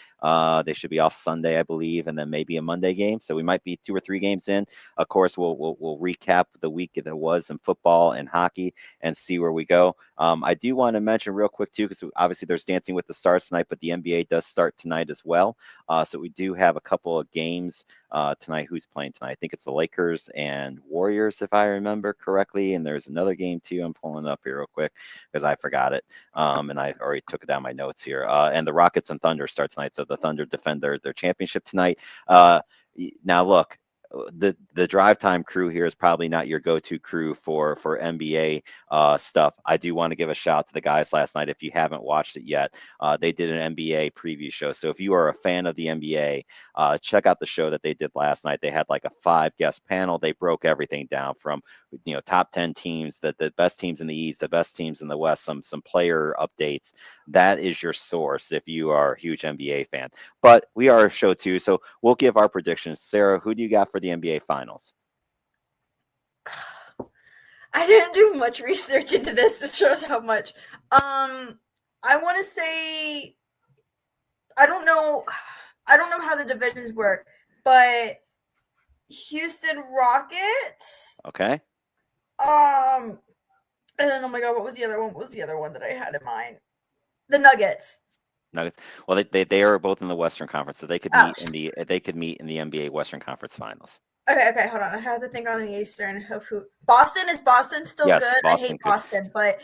They should be off Sunday, I believe, and then maybe a Monday game. So we might be 2 or 3 games in. Of course, we'll recap the week that was in football and hockey and see where we go. I do want to mention real quick too, because obviously there's Dancing with the Stars tonight, but the NBA does start tonight as well. So we do have a couple of games tonight. Who's playing tonight? I think it's the Lakers and Warriors, if I remember correctly. And there's another game too. I'm pulling it up here real quick because I forgot it. And I already took it down my notes here. And the Rockets and Thunder start tonight. So the Thunder defend their championship tonight. Now look, the drive time crew here is probably not your go-to crew for NBA stuff. I do want to give a shout out to the guys last night. If you haven't watched it yet, they did an NBA preview show. So if you are a fan of the NBA, check out the show that they did last night. They had like a 5-guest panel. They broke everything down from top 10 teams, the best teams in the East, the best teams in the West, some player updates. That is your source if you are a huge NBA fan. But we are a show too, so we'll give our predictions. Sarah, who do you got for the NBA Finals? I didn't do much research into this. It shows how much. I want to say, I don't know how the divisions work, but Houston Rockets. Okay. And then, oh my God, what was the other one? What was the other one that I had in mind? The Nuggets. Nuggets. Well, they are both in the Western Conference, so they could meet in the NBA Western Conference Finals. Okay, hold on. I have to think on the Eastern of who. Boston, is Boston still Yes, good? I hate Boston could. Boston, but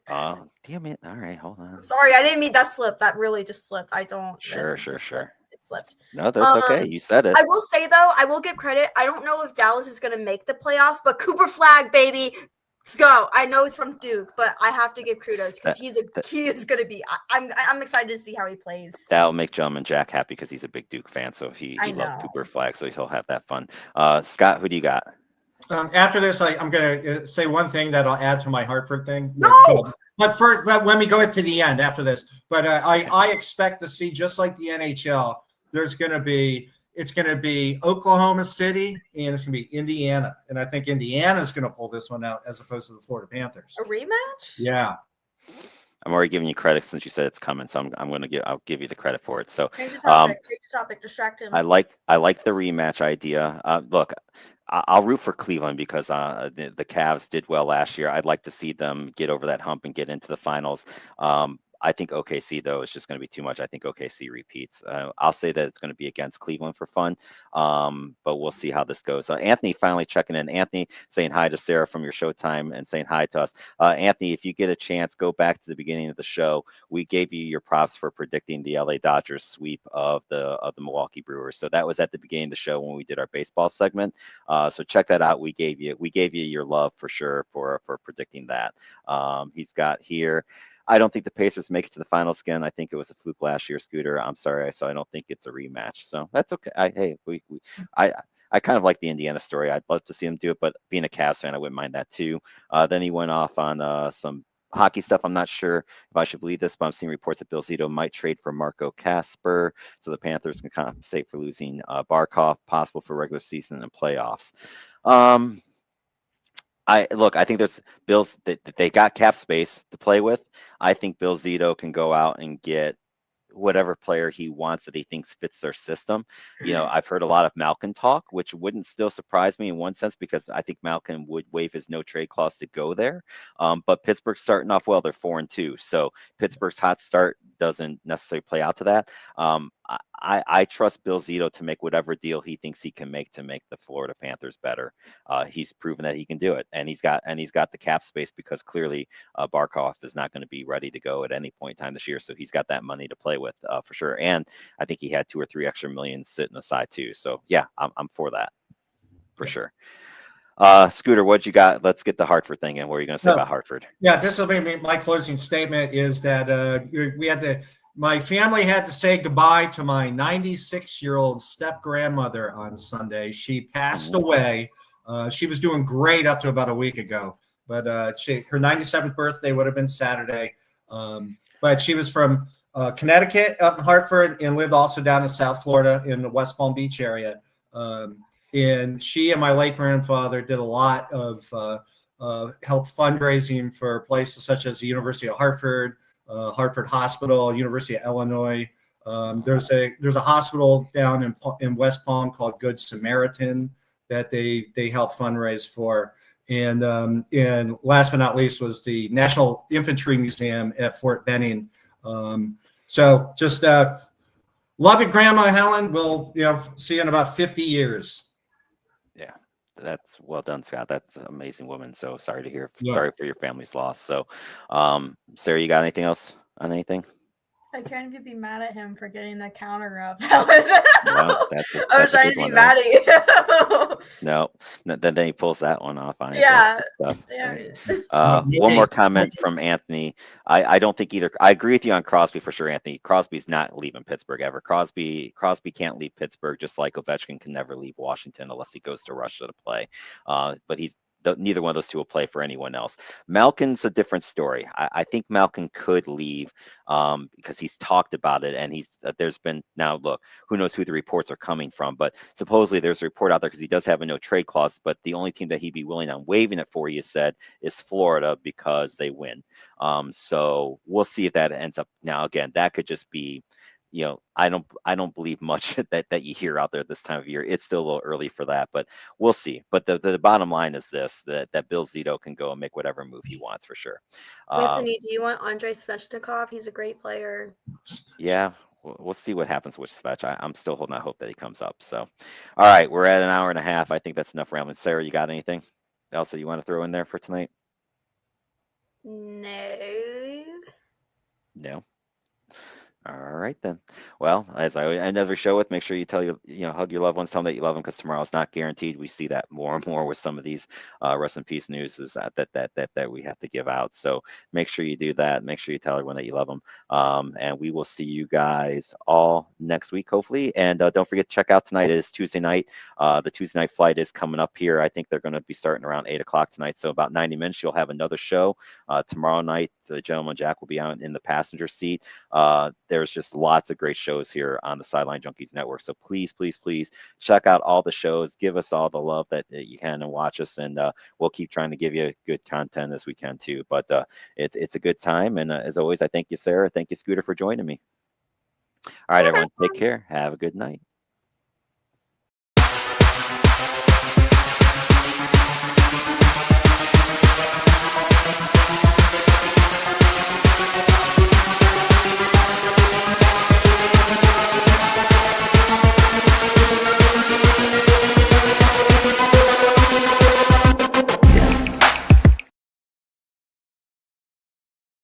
Damn it. All right, hold on. I'm sorry, I didn't mean that slip. That really just slipped. I don't. Sure. It slipped. No, that's okay. You said it. I will say though, I will give credit. I don't know if Dallas is going to make the playoffs, but Cooper Flag, baby, let's go. I know he's from Duke, but I have to give kudos because he is going to be. I'm excited to see how he plays. That'll make Gentleman Jack happy because he's a big Duke fan, so he loves Cooper Flag, so he'll have that fun. Scott, who do you got? After this, I'm going to say one thing that I'll add to my Hartford thing. No! But when we go to the end after this, but I expect to see, just like the NHL, it's going to be Oklahoma City and it's going to be Indiana, and I think Indiana is going to pull this one out as opposed to the Florida Panthers. A rematch? Yeah. I'm already giving you credit since you said it's coming, so I'll give you the credit for it. So change the topic, distract him. I like the rematch idea. Look, I'll root for Cleveland because the Cavs did well last year. I'd like to see them get over that hump and get into the finals. I think OKC, though, is just going to be too much. I think OKC repeats. I'll say that it's going to be against Cleveland for fun, but we'll see how this goes. Anthony finally checking in. Anthony saying hi to Sarah from your Showtime and saying hi to us. Anthony, if you get a chance, go back to the beginning of the show. We gave you your props for predicting the LA Dodgers sweep of the Milwaukee Brewers. So that was at the beginning of the show when we did our baseball segment. So check that out. We gave you your love for sure for predicting that. He's got here. I don't think the Pacers make it to the finals again. I think it was a fluke last year, Scooter. I'm sorry, so I don't think it's a rematch. So that's okay. I kind of like the Indiana story. I'd love to see him do it, but being a Cavs fan, I wouldn't mind that too. Then he went off on some hockey stuff. I'm not sure if I should believe this, but I'm seeing reports that Bill Zito might trade for Marco Casper, so the Panthers can compensate for losing Barkov, possible for regular season and playoffs. I think there's Bills that they got cap space to play with. I think Bill Zito can go out and get whatever player he wants that he thinks fits their system. I've heard a lot of Malkin talk, which wouldn't still surprise me in one sense because I think Malkin would waive his no trade clause to go there. But Pittsburgh's starting off well. They're 4-2. So Pittsburgh's hot start doesn't necessarily play out to that. I trust Bill Zito to make whatever deal he thinks he can make to make the Florida Panthers better. He's proven that he can do it, and he's got the cap space because clearly Barkov is not going to be ready to go at any point in time this year. So he's got that money to play with for sure. And I think he had 2 or 3 extra millions sitting aside too. So yeah, I'm for that for sure. Scooter, what you got? Let's get the Hartford thing in. What are you going to say about Hartford? Yeah, this will be my closing statement is that my family had to say goodbye to my 96-year-old step-grandmother on Sunday. She passed away. She was doing great up to about a week ago, but her 97th birthday would have been Saturday. But she was from Connecticut up in Hartford and lived also down in South Florida in the West Palm Beach area. And she and my late grandfather did a lot of help fundraising for places such as the University of Hartford, Hartford Hospital, University of Illinois. There's a hospital down in West Palm called Good Samaritan that they help fundraise for. And last but not least was the National Infantry Museum at Fort Benning. So just love you, Grandma Helen. We'll see you in about 50 years. Yeah, that's well done, Scott. That's an amazing woman. So sorry to hear. Yeah. Sorry for your family's loss. So, Sarah, you got anything else on anything? I can't even be mad at him for getting the counter up. That was. No, I was trying to be mad at you. No, then he pulls that one off on Yeah. One more comment from Anthony. I don't think either. I agree with you on Crosby for sure, Anthony. Crosby's not leaving Pittsburgh ever. Crosby can't leave Pittsburgh, just like Ovechkin can never leave Washington unless he goes to Russia to play. But neither one of those two will play for anyone else. Malkin's a different story. I think Malkin could leave because he's talked about it, and there's been, now look, who knows who the reports are coming from, but supposedly there's a report out there because he does have a no trade clause, but the only team that he'd be willing on waiving it for, you said, is Florida because they win. So we'll see if that ends up. Now again, that could just be I don't believe much that you hear out there this time of year. It's still a little early for that, but we'll see. But the bottom line is this: that Bill Zito can go and make whatever move he wants for sure. Anthony, do you want Andrei Svechnikov? He's a great player. Yeah, we'll see what happens with Svech. I'm still holding out hope that he comes up. So, all right, we're at an hour and a half. I think that's enough rambling. Sarah, you got anything else that you want to throw in there for tonight? No. No. All right then. Well, as I end every show with, make sure you tell hug your loved ones, tell them that you love them, because tomorrow's not guaranteed. We see that more and more with some of these rest in peace news is that we have to give out. So make sure you do that. Make sure you tell everyone that you love them. And we will see you guys all next week, hopefully. And don't forget to check out tonight. It is Tuesday night. The Tuesday night flight is coming up here. I think they're going to be starting around 8 o'clock tonight. So about 90 minutes, you'll have another show. Tomorrow night, the Gentleman Jack will be out in the passenger seat. There's just lots of great shows here on the Sideline Junkies Network. So please, please, please check out all the shows. Give us all the love that you can and watch us. And we'll keep trying to give you good content as we can too. But it's a good time. And as always, I thank you, Sarah. Thank you, Scooter, for joining me. All right, everyone. Take care. Have a good night.